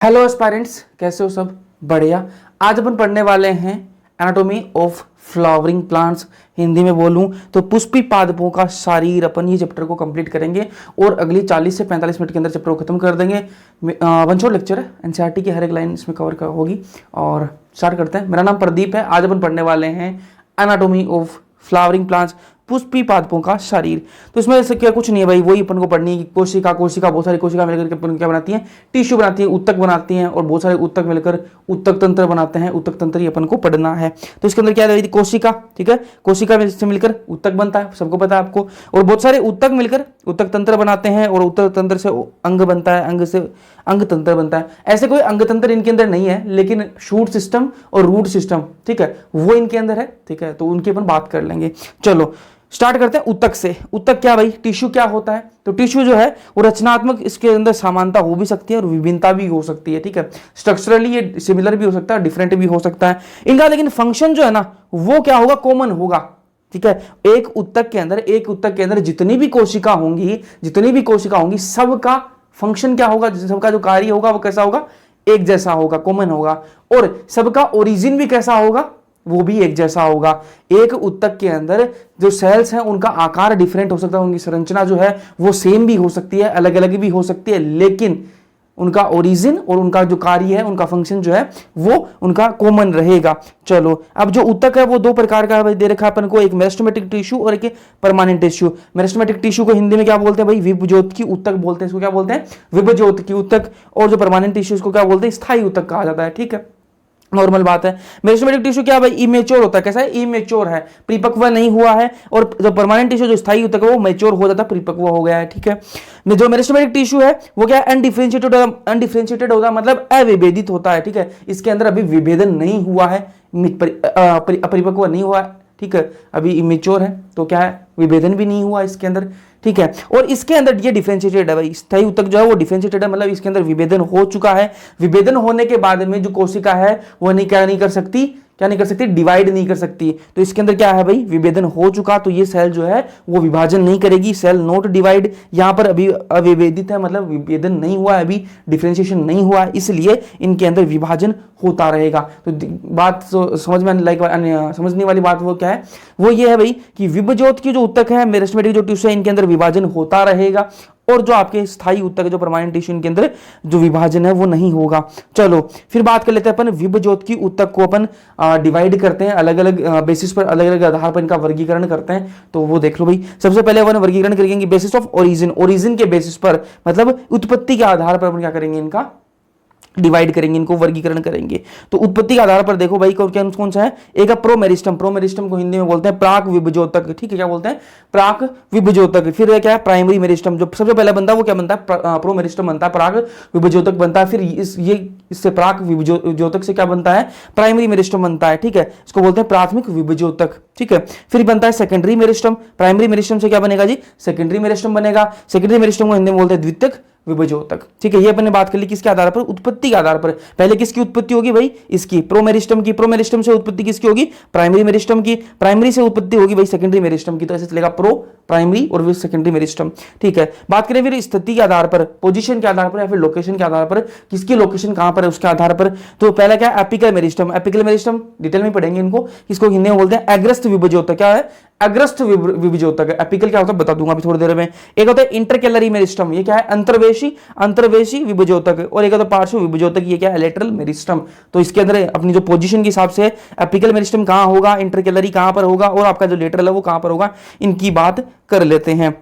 Hello aspirants, कैसे हो? सब बढ़िया। आज अपन पढ़ने वाले हैं anatomy of flowering plants. Hindi में बोलूं तो पुष्पी पादपों का शरीर। अपन ये चैप्टर को कंप्लीट करेंगे और अगली 40 से 45 मिनट के अंदर चैप्टर को खत्म कर देंगे। वन शॉट लेक्चर है, एनसीईआरटी की हर एक लाइन इसमें कवर होगी। और स्टार्ट करते हैं। मेरा नाम प्रदीप है। आज अपन पढ़ने वाले हैं anatomy of flowering plants, Pushpi पादपों का शरीर। तो इसमें से क्या कुछ नहीं है भाई, वही अपन को पढ़नी है। कोशिका बहुत सारी कोशिका मिलकर के अपन क्या बनाती हैं, टिश्यू बनाती हैं, उत्तक बनाती हैं, और बहुत सारे उत्तक मिलकर उत्तक तंत्र बनाते हैं। उत्तक तंत्र ही अपन को पढ़ना है। तो इसके अंदर क्या है, कोशिका, ठीक है, कोशिका से मिलकर उत्तक बनता है, सबको पता है आपको। और बहुत सारे उत्तक मिलकर उत्तक तंत्र बनाते हैं, और उत्तक तंत्र से अंग बनता है, अंग से अंग तंत्र बनता है। ऐसे कोई अंग तंत्र इनके अंदर नहीं है, लेकिन शूट सिस्टम और रूट सिस्टम, ठीक है, वो इनके अंदर है, ठीक है। तो उनकी अपन बात कर लेंगे। चलो स्टार्ट करते हैं उत्तक से। उत्तक क्या भाई, टिश्यू क्या होता है? तो टिश्यू जो है वो रचनात्मक, इसके अंदर समानता हो भी सकती है और विभिन्नता भी हो सकती है, ठीक है। स्ट्रक्चरली ये सिमिलर भी हो सकता है, डिफरेंट भी हो सकता है इनका, लेकिन फंक्शन जो है ना वो क्या होगा, कॉमन होगा, ठीक है। एक उत्तक के अंदर जितनी भी कोशिका होंगी सबका फंक्शन क्या होगा, सबका जो कार्य होगा वो कैसा होगा, एक जैसा होगा, कॉमन होगा। और सबका ओरिजिन भी कैसा होगा, वो भी एक जैसा होगा। एक उत्तक के अंदर जो सेल्स हैं उनका आकार डिफरेंट हो सकता है, उनकी संरचना जो है वो सेम भी हो सकती है, अलग अलग भी हो सकती है, लेकिन उनका ओरिजिन और उनका जो कार्य है, उनका फंक्शन जो है वो उनका कॉमन रहेगा। चलो अब जो उत्तक है वो दो प्रकार का दे रखा है अपन को, एक मेरिस्टेमेटिक टिश्यू और एक परमानेंट टिश्यू। मेरिस्टेमेटिक टिश्यू को हिंदी में क्या बोलते हैं भाई, विभज्योतकी उत्तक बोलते हैं। इसको क्या बोलते हैं, विभज्योतकी उत्तक। और जो परमानेंट टिश्यू इसको क्या बोलते हैं, स्थायी उत्तक कहा जाता है, ठीक है, नॉर्मल बात है। मेरिस्टेमेटिक टिश्यू क्या भाई, इमेच्योर होता है। कैसा है, इमेच्योर है, परिपक्व नहीं हुआ है। और जो परमानेंट टिश्यू जो स्थायी होता है वो मैच्योर हो जाता है, परिपक्व हो गया है, ठीक है। जो मेरिस्टेमेटिक टिश्यू है वो क्या है, अनडिफरेंशिएटेड होता है, मतलब अविभेदित होता है, ठीक है। इसके अंदर अभी विभेदन नहीं हुआ है, अपरिपक्व नहीं हुआ है, ठीक है, अभी इमेच्योर है, तो क्या है, विभेदन भी नहीं हुआ इसके अंदर, ठीक है। और इसके अंदर ये डिफरेंशिएटेड है भाई, स्थायी उत्तक जो है वो डिफरेंशिएटेड है, मतलब इसके अंदर विभेदन हो चुका है। विभेदन होने के बाद में जो कोशिका है वो क्या नहीं कर सकती, डिवाइड नहीं कर सकती। तो इसके अंदर क्या है भाई, विभेदन हो चुका, तो ये सेल जो है वो विभाजन नहीं करेगी, सेल नॉट डिवाइड। यहां पर अभी अविभेदित है, मतलब विभेदन नहीं हुआ है, अभी डिफरेंशिएशन नहीं हुआ है, इसलिए इनके अंदर विभाजन होता रहेगा। तो बात समझने वाली बात वो क्या है, वो ये है भाई कि विभज्योत की जो उत्तक है, मेरिस्टेमेटिक जो टिश्यू है, इनके अंदर विभाजन होता रहेगा। और जो आपके स्थायी उत्तक जो परमानेंट टिश्यू, इनके अंदर जो विभाजन है वो नहीं होगा। चलो फिर बात कर लेते हैं अपन विभज्योत की उत्तक को अपन डिवाइड करते हैं, अलग अलग बेसिस पर, अलग अलग आधार पर इनका वर्गीकरण करते हैं। तो वो देख लो भाई, सबसे पहले अपन वर्गीकरण करेंगे बेसिस ऑफ ओरिजिन के बेसिस पर, मतलब उत्पत्ति के आधार पर अपन क्या करेंगे, इनका डिवाइड करेंगे, इनको वर्गीकरण करेंगे। तो उत्पत्ति के आधार पर देखो भाई कौन सा है, एक प्रोमेरिस्टम को हिंदी में बोलते हैं प्राक विभज्योतक, ठीक है, क्या बोलते हैं, प्राक विभज्योतक। फिर क्या है, प्राइमरी मेरिस्टम, जो सबसे पहले बनता है वो क्या बनता है, प्रोमेरिस्टम बनता है, प्राक विभज्योतक बनता है। फिर इससे प्राक विभज्योतक से क्या बनता है, प्राइमरी मेरिस्टम बनता है, ठीक है, इसको बोलते हैं प्राथमिक विभज्योतक, ठीक है। फिर बनता है सेकेंडरी मेरिस्टम, प्राइमरी मेरिस्टम से क्या बनेगा जी, सेकेंडरी मेरिस्टम बनेगा। सेकेंडरी मेरिस्टम को हिंदी में बोलते हैं द्वितीयक विभज्योतक, ठीक है। ये अपने बात कर ली किसके आधार पर, उत्पत्ति के आधार पर। पहले किसकी उत्पत्ति होगी भाई, इसकी प्रोमेरिस्टम की, प्रोमेरिस्टम से उत्पत्ति किसकी होगी, प्राइमरी मेरिस्टम की, प्राइमरी से उत्पत्ति होगी भाई सेकेंडरी मेरिस्टम की। तो ऐसे चलेगा प्रो, प्राइमरी और फिर सेकेंडरी मेरिस्टम, ठीक है। बात करें फिर स्थिति के आधार पर, पोजीशन के आधार पर या फिर लोकेशन के आधार पर, किसकी लोकेशन कहां पर है उसके आधार पर। तो पहला क्या है, apical meristem. Apical meristem detail में पढ़ेंगे इनको, इसको हिंदी में बोलते हैं अग्रस्त विभज्योतक। क्या है, अग्रस्त विभज्योतक है। एपिकल क्या होता है बता दूंगा अभी थोड़ी देर में। एक होता है इंटरकैलरी मेरिस्टम, ये क्या है, अंतर्वेशी विभज्योतक। और एक होता है पार्श्व विभज्योतक, ये क्या है, लेटरल मेरिस्टम। तो इसके अंदर अपनी जो पोजीशन के हिसाब से एपिकल मेरिस्टम कहां होगा, इंटरकैलरी कहां पर होगा, और आपका जो लेटरल है वो कहां पर होगा, इनकी बात कर लेते हैं।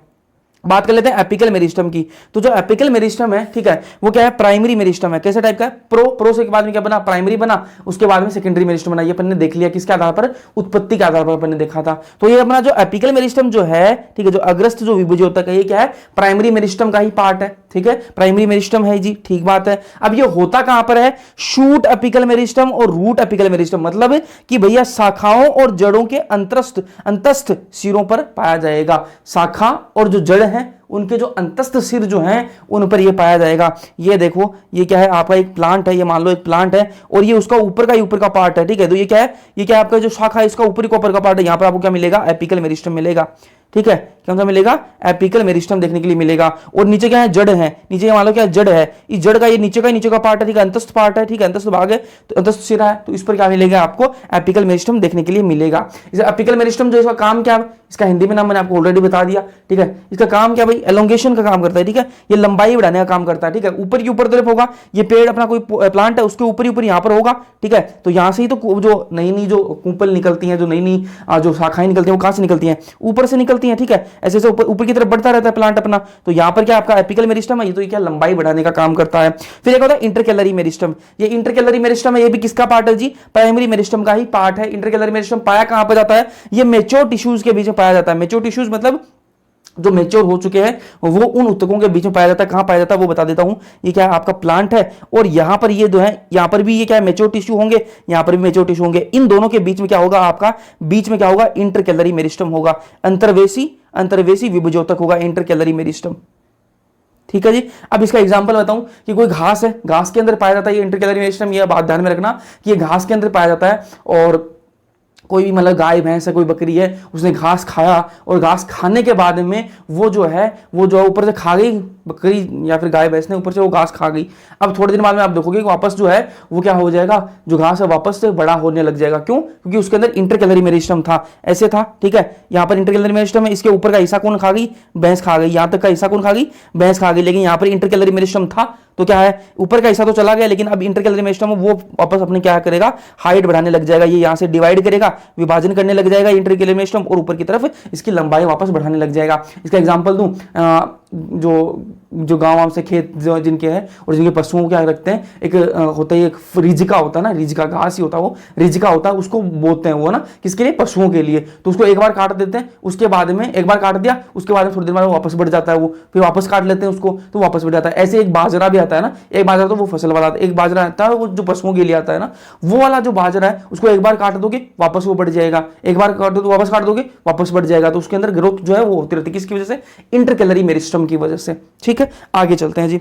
बात कर लेते हैं एपिकल मेरिस्टम की। तो जो एपिकल मेरिस्टम है, ठीक है, वो क्या है, प्राइमरी मेरिस्टम है। कैसे टाइप का है, प्रो से के बाद में क्या बना, प्राइमरी बना, उसके बाद में सेकेंडरी मेरिस्टम बना। ये अपन ने देख लिया किसके आधार पर, उत्पत्ति के आधार पर अपन ने देखा था। तो ये अपना जो एपिकल मेरिस्टम जो है, ठीक है, जो अग्रस्त जो विभज्योतक है, ये क्या है, प्राइमरी मेरिस्टम का ही पार्ट है, ठीक है, प्राइमरी मेरिस्टम है जी, ठीक बात है। अब ये होता कहां पर है, शूट एपिकल मेरिस्टम और रूट एपिकल मेरिस्टम, मतलब कि भैया शाखाओं और जड़ों के अंतस्थ सिरों पर पाया जाएगा। शाखा और जो जड़ है उनके जो अंतस्थ सिर जो हैं उन पर ये पाया जाएगा। ये देखो, ये क्या है, आपका एक प्लांट है, ये मान लो एक प्लांट है, और ये उसका ऊपर का पार्ट है, ठीक है। तो ये क्या है, ये क्या है, आपका जो शाखा है इसका ऊपर का पार्ट है, यहां पर आपको क्या मिलेगा, एपिकल मेरिस्टम मिलेगा, ठीक है। कौन सा मिलेगा, एपिकल मेरिस्टम देखने के लिए मिलेगा। और नीचे क्या है, जड़ है, नीचे मान लो क्या जड़ है, इस जड़ का ये नीचे का पार्ट है, ठीक है, अंतस्थ पार्ट है, ठीक है, अंतस्थ भाग है, तो अंतस्थ सिरा है, तो इस पर क्या मिलेगा आपको, एपिकल मेरिस्टम देखने के लिए मिलेगा। इसे एपिकल मेरिस्टम जो इसका काम क्या है, इसका हिंदी में नाम मैंने आपको ऑलरेडी बता दिया, ठीक है। इसका काम क्या भाई, एलोंगेशन का काम करता है, ठीक है, ये लंबाई बढ़ाने का काम करता है, ठीक है। ऊपर की ऊपर तरफ होगा, ये पेड़ अपना कोई प्लांट है उसके ऊपर ही ऊपर यहाँ पर होगा, ठीक है। तो यहाँ से ही तो जो नई नई जो कूपल निकलती हैं, जो नई नई जो शाखाएं निकलती हैं, वो कहाँ से निकलती हैं, ऊपर से निकलती हैं, ठीक है। ऐसे ऐसे ऊपर की तरफ बढ़ता रहता है प्लांट अपना। तो यहाँ पर क्या आपका एपिकल मेरिस्टम है, ये तो क्या लंबाई बढ़ाने का काम करता है। फिर एक होता है इंटरकैलरी मेरिस्टम। ये इंटरकैलरी मेरिस्टम है, ये भी किसका पार्ट है जी, प्राइमरी मेरिस्टम का ही पार्ट है। इंटरकैलरी मेरिस्टम पाया कहां पर जाता है, ये मेच्योर टिश्यूज के बीच में पाया जाता है। मेच्योर टिश्यूज मतलब जो मेच्योर हो चुके हैं, वो उन ऊतकों के बीच में पाया जाता है। कहां पाया जाता है वो बता देता हूं। ये क्या है आपका प्लांट है, और यहां पर ये जो है, यहां पर भी ये क्या है, मेच्योर टिश्यू होंगे, यहां पर भी मेच्योर टिश्यू होंगे। इन दोनों के बीच में क्या होगा आपका, बीच में क्या होगा, इंटरकैलरी मेरिस्टम होगा। अंतर्वेशी विभजोतक होगा इंटरकैलरी मेरिस्टम, ठीक है जी। अब इसका एग्जांपल बताऊं कि कोई घास है, घास के अंदर पाया जाता है ये इंटरकैलरी मेरिस्टम। ये बात ध्यान में रखना कि ये घास के अंदर पाया जाता है, और कोई भी मतलब गाय भैंस है, कोई बकरी है, उसने घास खाया, और घास खाने के बाद में वो जो है ऊपर से खा गई, बकरी या फिर गाय भैंस ने ऊपर से वो घास खा गई। अब थोड़े दिन बाद में आप देखोगे कि वापस जो है वो क्या हो जाएगा, जो घास है वापस से बड़ा होने लग जाएगा। क्यों, क्योंकि उसके अंदर इंटरकैलरी मेरिस्टम था, ऐसे था, ठीक है। यहाँ पर इंटरकैलरी मेरिस्टम है, इसके ऊपर का हिस्सा कौन खा गई, भैंस खा गई, यहाँ तक का हिस्सा कौन खा गई, भैंस खा गई। लेकिन यहाँ पर इंटरकैलरी मेरिस्टम था, तो क्या है, ऊपर का हिस्सा तो चला गया, लेकिन अब इंटरकैलरी मेरिस्टम वो वापस अपने क्या करेगा, हाइट बढ़ाने लग जाएगा। ये यहाँ से डिवाइड करेगा, विभाजन करने लग जाएगा इंटरकैलरी मेरिस्टम, और ऊपर की तरफ इसकी लंबाई वापस बढ़ाने लग जाएगा। इसका एग्जांपल दूं, जो गांव से खेत जिनके हैं और जिनके पशुओं को क्या रखते हैं, एक होता है, एक रिजिका होता है ना, रिजिका घास ही होता है, वो रिजिका होता है, उसको बोते हैं वो ना, किसके लिए, पशुओं के लिए। तो उसको एक बार काट देते हैं, उसके बाद में एक बार काट दिया, उसके बाद में थोड़ी देर बाद वापस बढ़ जाता है वो, फिर वापस काट लेते हैं उसको, तो वापस बढ़ जाता है। ऐसे एक बाजरा भी आता है ना, एक बाजरा तो वो फसल वाला आता है, एक बाजरा आता है वो जो पशुओं के लिए आता है ना, वो वाला जो बाजरा है, उसको एक बार काट दोगे वापस वो बढ़ जाएगा, एक बार काट दो तो वापस काट दोगे वापस बढ़ जाएगा। तो उसके अंदर ग्रोथ जो है वो होती रहती है, किसकी वजह से, इंटरकैलरी मेरिस्टम की वजह से, ठीक है। आगे चलते हैं जी,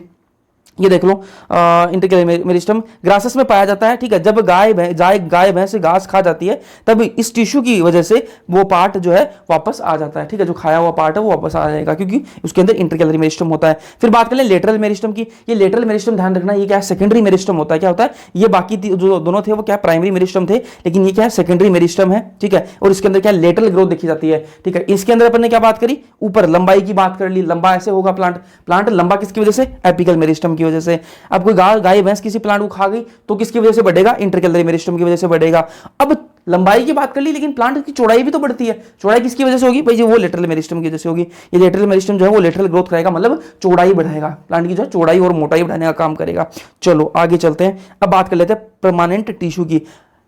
ये देख लो, इंटरकैलरी मेरिस्टम ग्रासेस में पाया जाता है, ठीक है। जब गाय भैंस घास खा जाती है, तब इस टिश्यू की वजह से वो पार्ट जो है वापस आ जाता है, ठीक है। जो खाया हुआ पार्ट है वो वापस आ जाएगा, क्योंकि उसके अंदर इंटरकैलरी मेरिस्टम होता है। फिर बात करें लेटरल मेरिस्टम की। ये लेटरल मेरिस्टम ध्यान रखना, ये क्या है, सेकेंडरी मेरिस्टम होता है। क्या होता है, ये बाकी जो दोनों थे वो क्या प्राइमरी मेरिस्टम थे, लेकिन ये क्या है, सेकेंडरी मेरिस्टम है, ठीक है। और इसके अंदर क्या लेटरल ग्रोथ देखी जाती है, ठीक है। इसके अंदर अपन ने क्या बात करी, ऊपर लंबाई की बात कर ली, लंबा ऐसे होगा प्लांट लंबा किसकी वजह से, एपिकल मेरिस्टम की वजह से। अब कोई गाय भैंस किसी प्लांट को खा गई तो किसकी वजह से बढ़ेगा, इंटरकैलरी मेरिस्टम की वजह से बढ़ेगा। अब लंबाई की बात कर ली, लेकिन प्लांट की चौड़ाई भी तो बढ़ती है। चौड़ाई किसकी वजह से होगी भाई, वो लेटरल मेरिस्टम की वजह से होगी। ये लेटरल मेरिस्टम जो है वो लेटरल ग्रोथ करेगा, मतलब चौड़ाई बढ़ाएगा, प्लांट की जो है चौड़ाई और मोटाई बढ़ाने का काम करेगा। चलो आगे चलते हैं, अब बात कर लेते हैं परमानेंट टिश्यू की।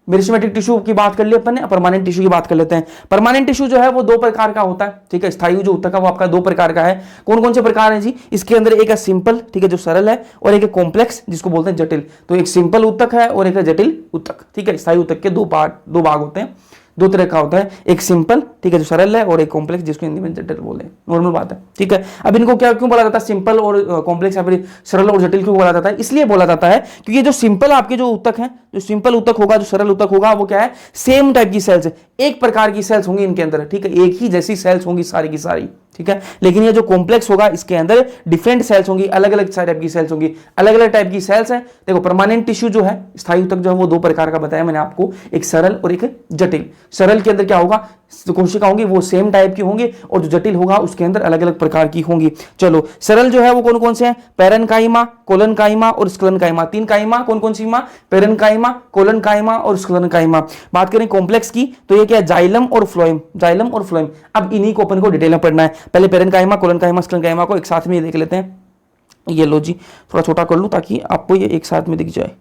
मेरिस्टेमेटिक टिश्यू की बात कर ली अपन ने, परमानेंट टिश्यू की बात कर लेते हैं। परमानेंट टिश्यू जो है वो दो प्रकार का होता है, ठीक है। स्थायी जो ऊतक है वो आपका दो प्रकार का है। कौन कौन से प्रकार हैं जी, इसके अंदर एक है सिंपल, ठीक है, जो सरल है, और एक है कॉम्प्लेक्स, जिसको बोलते हैं जटिल। तो एक सिंपल ऊतक है और एक है जटिल ऊतक, ठीक है। स्थायी ऊतक के दो भाग होते हैं, दो तरह का होता है, एक सिंपल, ठीक है, जो सरल है, और एक कॉम्प्लेक्स, जिसको हिंदी में जटिल बोले, नॉर्मल बात है, ठीक है। अब इनको क्यों बोला जाता है सिंपल और कॉम्प्लेक्स, या फिर सरल और जटिल क्यों बोला जाता है, इसलिए बोला जाता है क्योंकि जो सिंपल आपके जो ऊतक है, जो सिंपल ऊतक होगा, जो सरल ऊतक होगा, वो क्या है, सेम टाइप की सेल्स है, एक प्रकार की सेल्स होंगी इनके अंदर, ठीक है, एक ही जैसी सेल्स होंगी सारी की सारी, ठीक है। लेकिन ये जो कॉम्प्लेक्स होगा, इसके अंदर डिफरेंट सेल्स होंगी, अलग अलग टाइप की सेल्स होंगी, अलग अलग टाइप की सेल्स हैं। देखो परमानेंट टिश्यू जो है, स्थायी ऊतक जो है, वो दो प्रकार का बताया मैंने आपको, एक सरल और एक जटिल। सरल के अंदर क्या होगा, कोशिका होंगी वो सेम टाइप की होंगी, और जो जटिल होगा उसके अंदर अलग अलग प्रकार की होंगी। चलो सरल जो है वो कौन कौन से हैं, पैरेन्काइमा, कोलनकाइमा और स्क्लेरेन्काइमा। तीन काइमा कौन कौन सी, पैरेन्काइमा, कोलनकाइमा और स्क्लेरेन्काइमा। बात करें कॉम्प्लेक्स की, तो ये क्या है, जाइलम और फ्लोएम, जाइलम और फ्लोएम। अब इन्हीं को अपन को डिटेल में पढ़ना है। पहले पैरेन्काइमा, कोलनकाइमा, स्क्लेरेन्काइमा को एक साथ में देख लेते हैं। ये लो जी, थोड़ा छोटा कर लूं ताकि आपको ये एक साथ में दिख जाए,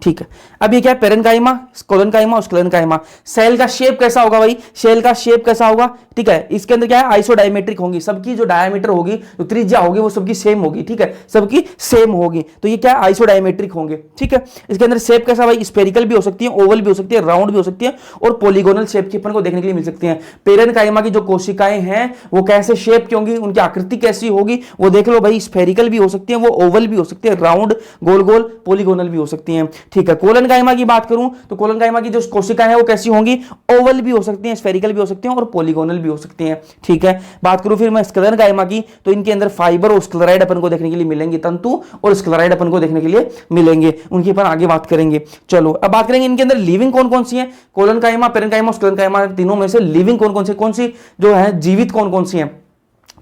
ठीक है। अब ये क्या है, पैरेन्काइमा, कोलनकाइमा और स्क्लेरेन्काइमा। सेल का शेप कैसा होगा भाई, सेल का शेप कैसा होगा, ठीक है। इसके अंदर क्या है, आइसोडायमेट्रिक होंगी, सबकी जो डायमीटर होगी, जो त्रिज्या होगी, वो सबकी सेम होगी, ठीक है, सबकी सेम होगी। तो ये क्या है, आइसोडायमेट्रिक होंगे, ठीक है। इसके अंदर शेप कैसा भाई, स्फेरिकल भी हो सकती है, ओवल भी हो सकती है, राउंड भी हो सकती है, और पॉलीगोनल शेप की अपन को देखने के लिए मिल सकती है। पैरेन्काइमा की जो कोशिकाएं हैं वो कैसे शेप की होंगी, उनकी आकृति कैसी होगी, वो देख लो भाई, स्फेरिकल भी हो सकती है, वो ओवल भी हो सकती है, राउंड, गोल गोल, पॉलीगोनल भी हो सकती है, ठीक है। कोलन कायमा की बात करूं तो कोलन कायमा की जो कोशिकाएं हैं वो कैसी होंगी, ओवल भी हो सकती हैं, स्फेरिकल भी हो सकती हैं और पॉलीगोनल भी हो सकती हैं, ठीक है। बात करूं फिर मैं स्क्लेरन कायमा की, तो इनके अंदर फाइबर और स्क्लेराइड अपन को देखने के लिए मिलेंगे, तंतु और स्क्लेराइड अपन को देखने के लिए मिलेंगे, उनकी अपन आगे बात करेंगे। चलो अब बात करेंगे इनके अंदर लिविंग कौन कौन सी है, कोलन कायमा, पेरेन्काइमा और स्क्लेरन कायमा, तीनों में से लिविंग कौन सी जो है जीवित कौन सी है।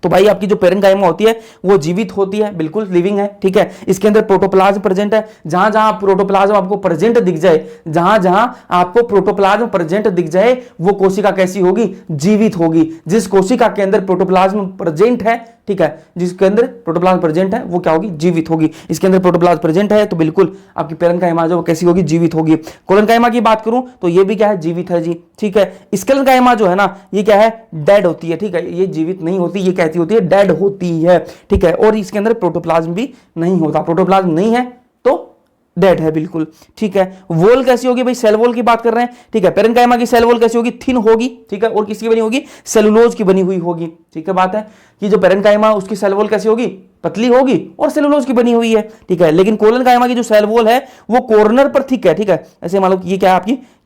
तो भाई आपकी जो पेरेन्काइमा होती है वो जीवित होती है, बिल्कुल लिविंग है, ठीक है। इसके अंदर प्रोटोप्लाज्म प्रेजेंट है, जहां जहां प्रोटोप्लाज्म आपको प्रेजेंट दिख जाए, जहां जहां आपको प्रोटोप्लाज्म प्रेजेंट दिख जाए वो कोशिका कैसी होगी, जीवित होगी। जिस कोशिका के अंदर प्रोटोप्लाज्म प्रेजेंट है, ठीक है, जिसके अंदर प्रोटोप्लाज्म प्रेजेंट है वो क्या होगी, जीवित होगी। इसके अंदर प्रोटोप्लाज्म प्रेजेंट है तो बिल्कुल आपकी पेरेन्काइमा जो कैसी होगी, जीवित होगी। कोलन कायमा की बात करूं तो ये भी क्या है, जीवित है जी, ठीक है। स्क्लेरन कायमा जो है ना ये क्या है, डेड होती है, ठीक है, ये जीवित नहीं होती, ये कैसी होती है, डेड होती है, ठीक है। और इसके अंदर प्रोटोप्लाज्म भी नहीं होता, प्रोटोप्लाज्म नहीं है तो डेड है, बिल्कुल, ठीक है। वॉल कैसी होगी भाई, सेल वॉल की बात कर रहे हैं, ठीक है। पेरेन्काइमा की सेल वॉल कैसी होगी, थिन होगी, ठीक है, और किसकी बनी होगी, सेलुलोज की बनी हुई होगी, ठीक है। बात है कि जो पेरेन्काइमा उसकी सेल वॉल कैसी होगी, पतली होगी और सेलुलोज की बनी हुई है, ठीक है। लेकिन कोलन कायमा की जो सेल वॉल है वो कॉर्नर पर थिक है, ठीक है। ऐसे मान लो ये क्या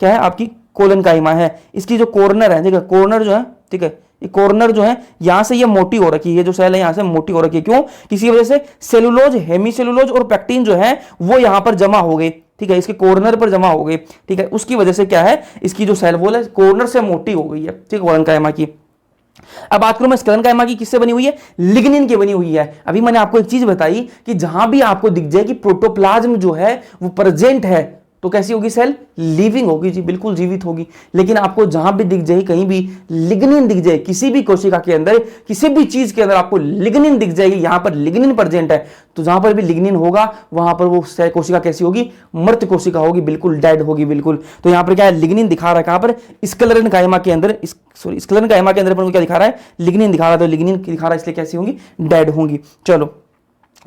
है आपकी कोलन कायमा है, इसकी जो कॉर्नर है, ठीक है, कॉर्नर जो है, ठीक है, ये कॉर्नर जो है यहां से ये मोटी हो रखी है, ये जो सेल है यहां से मोटी हो रखी है, क्यों, किसी वजह से सेलुलोज, हेमीसेलुलोज और पेक्टिन जो है वो यहां पर जमा हो गए, ठीक है, इसके कॉर्नर पर जमा हो गए, ठीक है। उसकी वजह से क्या है, इसकी जो सेल वॉल है कॉर्नर से मोटी हो गई है, ठीक है, कोलन कायमा की। अब बात करूं मैं स्क्लेरन कायमा की, किससे बनी हुई है, लिग्निन की बनी हुई है। अभी मैंने आपको एक चीज बताई कि जहां भी आपको दिख जाए कि प्रोटोप्लाज्म जो है वो प्रेजेंट है तो कैसी होगी सेल, लिविंग होगी जी, बिल्कुल जीवित होगी। लेकिन आपको जहां भी दिख जाए, कहीं भी लिग्निन दिख जाए, किसी भी कोशिका के अंदर, किसी भी चीज के अंदर आपको लिग्निन दिख जाएगी, यहां पर लिग्निन प्रेजेंट है, तो जहां पर भी लिग्निन होगा वहां पर वो कोशिका कैसी होगी, मृत कोशिका होगी, बिल्कुल डेड होगी, बिल्कुल। तो यहां पर क्या है, लिग्निन दिखा रहा है, कहां पर, स्क्लेरन कायमा के अंदर, स्क्लेरन कायमा के अंदर पर क्या दिखा रहा है, लिग्निन दिखा रहा है, तो लिग्निन दिखा रहा है इसलिए कैसी होंगी, डेड होंगी। चलो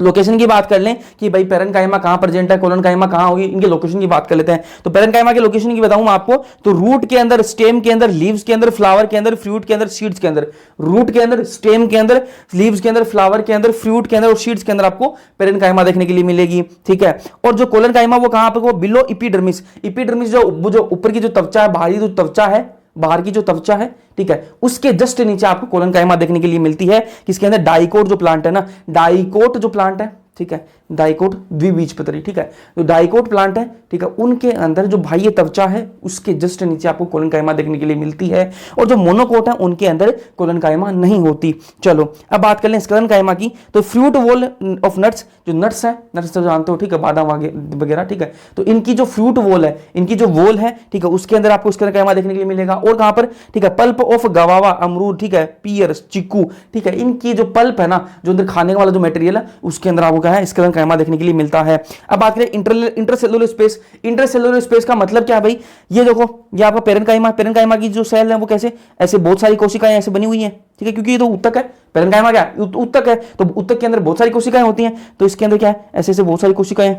लोकेशन की बात कर लें कि भाई पेरेन्काइमा कहां प्रेजेंट है, कोलन कायमा कहां होगी, इनके लोकेशन की बात कर लेते हैं। तो पेरेन्काइमा के लोकेशन की बताऊं मैं आपको, तो रूट के अंदर, स्टेम के अंदर, लीव्स के अंदर, फ्लावर के अंदर, फ्रूट के अंदर, सीड्स के अंदर, रूट के अंदर, स्टेम के अंदर, लीव्स के अंदर, फ्लावर के अंदर, फ्रूट के अंदर और सीड्स के अंदर आपको पेरेन्काइमा देखने के लिए मिलेगी, ठीक है। और जो कोलन कायमा वो कहां पर, बिलो इपिडर्मिस, इपिडर्मिस जो ऊपर की जो त्वचा है, बाहरी जो त्वचा है, बाहर की जो त्वचा है, ठीक है, उसके जस्ट नीचे आपको कोलन कायमा देखने के लिए मिलती है। किसके अंदर, डाइकोट जो प्लांट है ना, डाइकोट जो प्लांट है, ठीक है, डाइकोट द्विबीजपत्री, ठीक है, जो डाइकोट प्लांट है, ठीक है, उनके अंदर जो बाह्य त्वचा है उसके जस्ट नीचे आपको कोलन कायमा देखने के लिए मिलती है। और जो मोनोकोट है उनके अंदर कोलन कायमा नहीं होती। चलो अब बात कर लें स्क्लेरन कायमा की, तो फ्रूट वॉल ऑफ नट्स, जो नट्स है, नट्स तो जानते हो, ठीक है, बादाम वगैरह, ठीक है, तो इनकी जो फ्रूट वॉल है, इनकी जो वॉल है, ठीक है, उसके अंदर आपको स्क्लेरन कायमा देखने के लिए मिलेगा। और कहां पर, ठीक है, पल्प ऑफ गवावा, अमरूद, ठीक है, पियर, चीकू, ठीक है, इनकी जो पल्प है ना, जो अंदर खाने वाला जो मटेरियल है उसके अंदर आपको क्या है, स्क्लेरन कायमा देखने के लिए मिलता है। अब बात करें इंटरसेलुलर स्पेस, इंटरसेलुलर स्पेस का मतलब क्या है भाई, ये देखो, ये आपका पेरेन्काइमा, पेरेन्काइमा की जो सेल है वो कैसे, ऐसे बहुत सारी कोशिकाएं ऐसे बनी हुई हैं, ठीक है, क्योंकि ये तो उत्तक है, पेरेन्काइमा क्या है, उत्तक है, तो उत्तक के अंदर बहुत सारी कोशिकाएं होती हैं, तो इसके अंदर क्या है, ऐसे ऐसे बहुत सारी कोशिकाएं,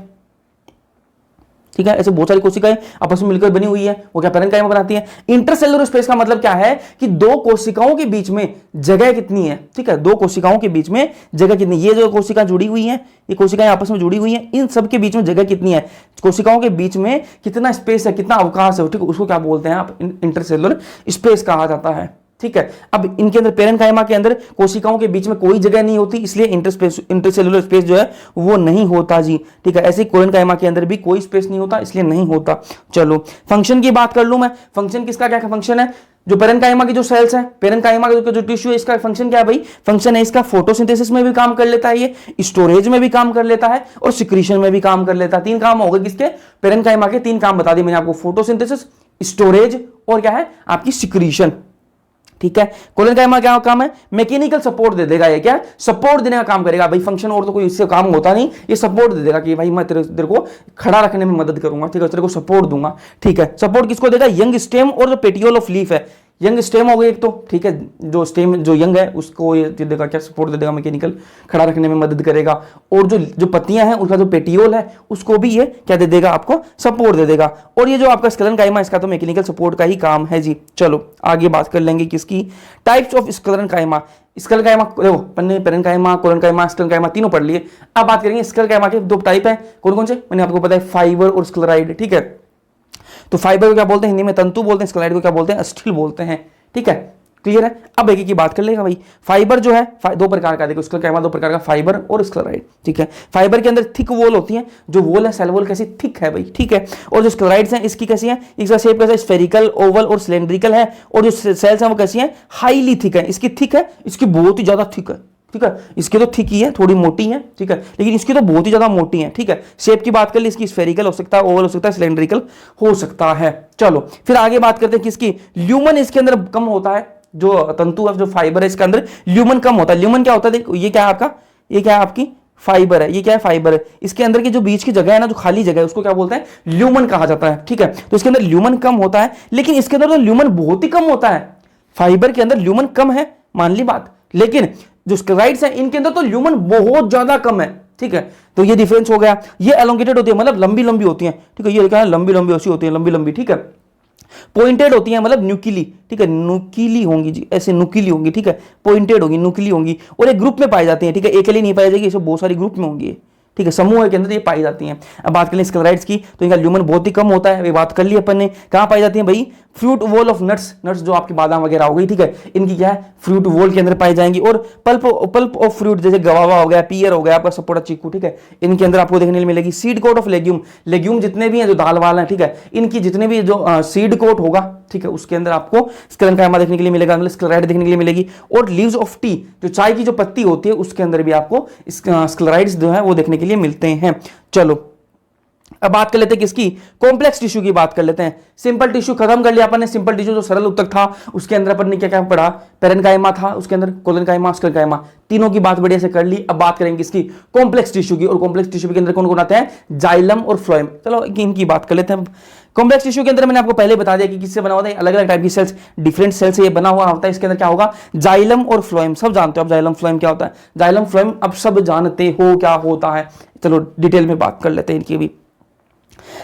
ठीक है, ऐसे बहुत सारी कोशिकाएं आपस में मिलकर बनी हुई है, वो क्या पेरेन्काइमा बनाती है। इंटरसेलुलर स्पेस का मतलब क्या है कि दो कोशिकाओं के बीच में जगह कितनी है, ठीक है, दो कोशिकाओं के बीच में जगह कितनी, ये जो कोशिका जुड़ी हुई है, ये कोशिकाएं आपस में जुड़ी हुई हैं, इन सब के बीच में जगह कितनी है, कोशिकाओं के बीच में कितना स्पेस है, कितना अवकाश है, ठीक है, उसको क्या बोलते हैं आप, इंटरसेलुलर स्पेस कहा जाता है, ठीक है। अब इनके अंदर पेरेन्काइमा के अंदर कोशिकाओं के बीच में कोई जगह नहीं होती, इसलिए इंटरसेलुलर स्पेस जो है वो नहीं होता जी, ठीक है। ऐसे कोलन कायमा के अंदर भी कोई स्पेस नहीं होता, इसलिए नहीं होता। चलो फंक्शन की बात कर लूं मैं, फंक्शन किसका क्या फंक्शन है, जो पेरेन्काइमा की जो सेल्स है, पेरेन्काइमा का जो टिश्यू है, इसका फंक्शन क्या है भाई, फंक्शन है इसका फोटोसिंथेसिस में भी काम कर लेता है, ये स्टोरेज में भी काम कर लेता है और सिक्रीशन में भी काम कर लेता है। तीन काम हो गए किसके, पेरेन्काइमा के, तीन काम बता दिए मैंने आपको, फोटोसिंथेसिस, स्टोरेज और क्या है आपकी सिक्रीशन, ठीक है। कोलन कायमा क्या काम है, मैकेनिकल सपोर्ट दे देगा, ये क्या सपोर्ट देने का काम करेगा भाई, फंक्शन और तो कोई इससे काम होता नहीं, ये सपोर्ट दे देगा कि भाई मैं तेरे को खड़ा रखने में मदद करूंगा, ठीक है, तेरे को सपोर्ट दूंगा, ठीक है। सपोर्ट किसको देगा, यंग स्टेम और जो पेटियोल ऑफ लीफ है, यंग स्टेम हो गई एक तो, ठीक है, जो स्टेम जो यंग है उसको ये देगा क्या, सपोर्ट दे देगा, मैकेनिकल खड़ा रखने में मदद करेगा। और जो पत्तियां हैं उसका जो पेटियोल है उसको भी ये क्या दे देगा, आपको सपोर्ट दे देगा। और ये जो आपका स्क्लेरन कायमा, इसका तो मैकेनिकल सपोर्ट का ही काम है जी। चलो आगे बात कर लेंगे किसकी, टाइप्स ऑफ स्क्लेरन कायमा। स्कलेनकाइमा देखो पन्ने पेरेन्काइमा कोलेनकाइमा स्कलेनकाइमा तीनों पढ़ लिए। अब बात करेंगे स्कलेनकाइमा के दो टाइप है, कौन कौन से मैंने आपको बताया, फाइबर और स्क्लेराइड। ठीक है, तो फाइबर को क्या बोलते हैं हिंदी में तंतु बोलते हैं, स्क्लेराइड को क्या बोलते हैं अस्थिल बोलते हैं। ठीक है, क्लियर है। अब एक की बात कर लेगा भाई। फाइबर जो है दो प्रकार का, देखो स्क्लेनकाइमा दो प्रकार का, फाइबर और स्क्लेराइड। ठीक है, फाइबर के अंदर थिक वॉल होती है, जो वॉल है सेल वॉल कैसी थिक है भाई। ठीक है, और जो स्क्लेराइड्स हैं इसकी कैसी है, इसका शेप कैसा है, स्फेरिकल ओवल और सिलेंड्रिकल है, और जो सेल्स हैं वो कैसी हैं, हाईली थिक है। इसकी थिक है, इसकी बहुत ही ज्यादा थिक है। ठीक है, इसकी तो थिक ही है, थोड़ी मोटी है। ठीक है, लेकिन इसकी तो बहुत ही ज्यादा मोटी है। ठीक है, शेप की बात कर ली, इसकी स्फेरिकल हो सकता है, ओवल हो सकता है, सिलेंड्रिकल हो सकता है। चलो फिर आगे बात करते हैं किसकी, ल्यूमन इसके अंदर कम होता है, जो तंतु है जो फाइबर है इसके अंदर ल्यूमन कम होता है। ल्यूमन क्या होता है, देखो ये क्या है आपका, ये क्या है आपकी फाइबर है, ये क्या है फाइबर है, इसके अंदर की जो बीच की जगह है ना, जो खाली जगह है उसको क्या बोलते हैं, ल्यूमन कहा जाता है। ठीक है, तो इसके अंदर ल्यूमन कम होता है, लेकिन इसके अंदर तो ल्यूमन बहुत ही कम होता है। फाइबर के अंदर ल्यूमन कम है, मान ली बात, लेकिन जो स्क्लेराइड्स है इनके अंदर तो ल्यूमन बहुत ज्यादा कम है। ठीक है, तो ये डिफरेंस हो गया। ये एलोंगेटेड होती है, मतलब लंबी लंबी होती है। ठीक है, ये क्या है, लंबी लंबी ऐसी होती है, लंबी लंबी। ठीक है, पॉइंटेड होती है, मतलब न्यूक्ली। ठीक है, नुकीली होंगी जी, ऐसे नुकीली होंगी। ठीक है, पॉइंटेड होंगी, नुकीली होंगी, और एक ग्रुप में पाई जाती है। ठीक है, अकेली नहीं पाई जाएगी, इसे बहुत सारी ग्रुप में होंगी। ठीक है, समूह के अंदर ये पाई जाती हैं। अब बात करें स्क्लेराइड्स की, तो इनका ल्यूमन बहुत ही कम होता है, ये बात कर ली अपन ने। कहां पाई जाती है भाई, fruit wall of nuts, nuts जो आपकी बादाम वगैरह हो गई। ठीक है, इनकी क्या है, फ्रूट वॉल के अंदर पाई जाएंगी। और पल्प ऑफ फ्रूट, जैसे गवावा हो गया, पियर हो गया, आपका सपोटा चीकू। ठीक है, इनके अंदर आपको देखने को मिलेगी। Seed coat of legume, legume जितने भी हैं जो दाल वाल हैं, ठीक है, इनकी जितने भी जो सीड कोट होगा, ठीक है, उसके अंदर आपको स्क्लेनकाइमा देखने के लिए मिलेगा, मतलब स्क्लेराइड देखने के लिए मिलेगी। और लीव्स ऑफ टी, जो चाय की जो पत्ती होती है उसके अंदर भी आपको स्क्लेराइड्स जो है वो देखने के लिए मिलते हैं। चलो अब बात कर लेते हैं किसकी, कॉम्प्लेक्स टिश्यू की बात कर लेते हैं। सिंपल टिश्यू खत्म कर लिया अपन ने, सिंपल टिश्यू जो सरल उत्तक था उसके अंदर अपन ने क्या क्या पढ़ा, पेरेन्काइमा था, उसके अंदर कोलेनकाइमा, स्क्लेनकाइमा, तीनों की बात बढ़िया से कर ली। अब बात करेंगे किसकी, कॉम्प्लेक्स टिश्यू की। और कॉम्प्लेक्स टिश्यू के अंदर कौन कौन आते हैं, जाइलम और फ्लोएम। चलो इनकी बात कर लेते हैं। कॉम्प्लेक्स टिश्यू के अंदर मैंने आपको पहले बता दिया कि किससे बना होता है, अलग अलग टाइप की सेल्स, डिफरेंट सेल से ये बना हुआ होता है। इसके अंदर क्या होगा, जाइलम और फ्लोएम, सब जानते हो आप जाइलम फ्लोएम क्या होता है। जाइलम फ्लोएम अब सब जानते हो क्या होता है। चलो डिटेल में बात कर लेते हैं इनकी भी।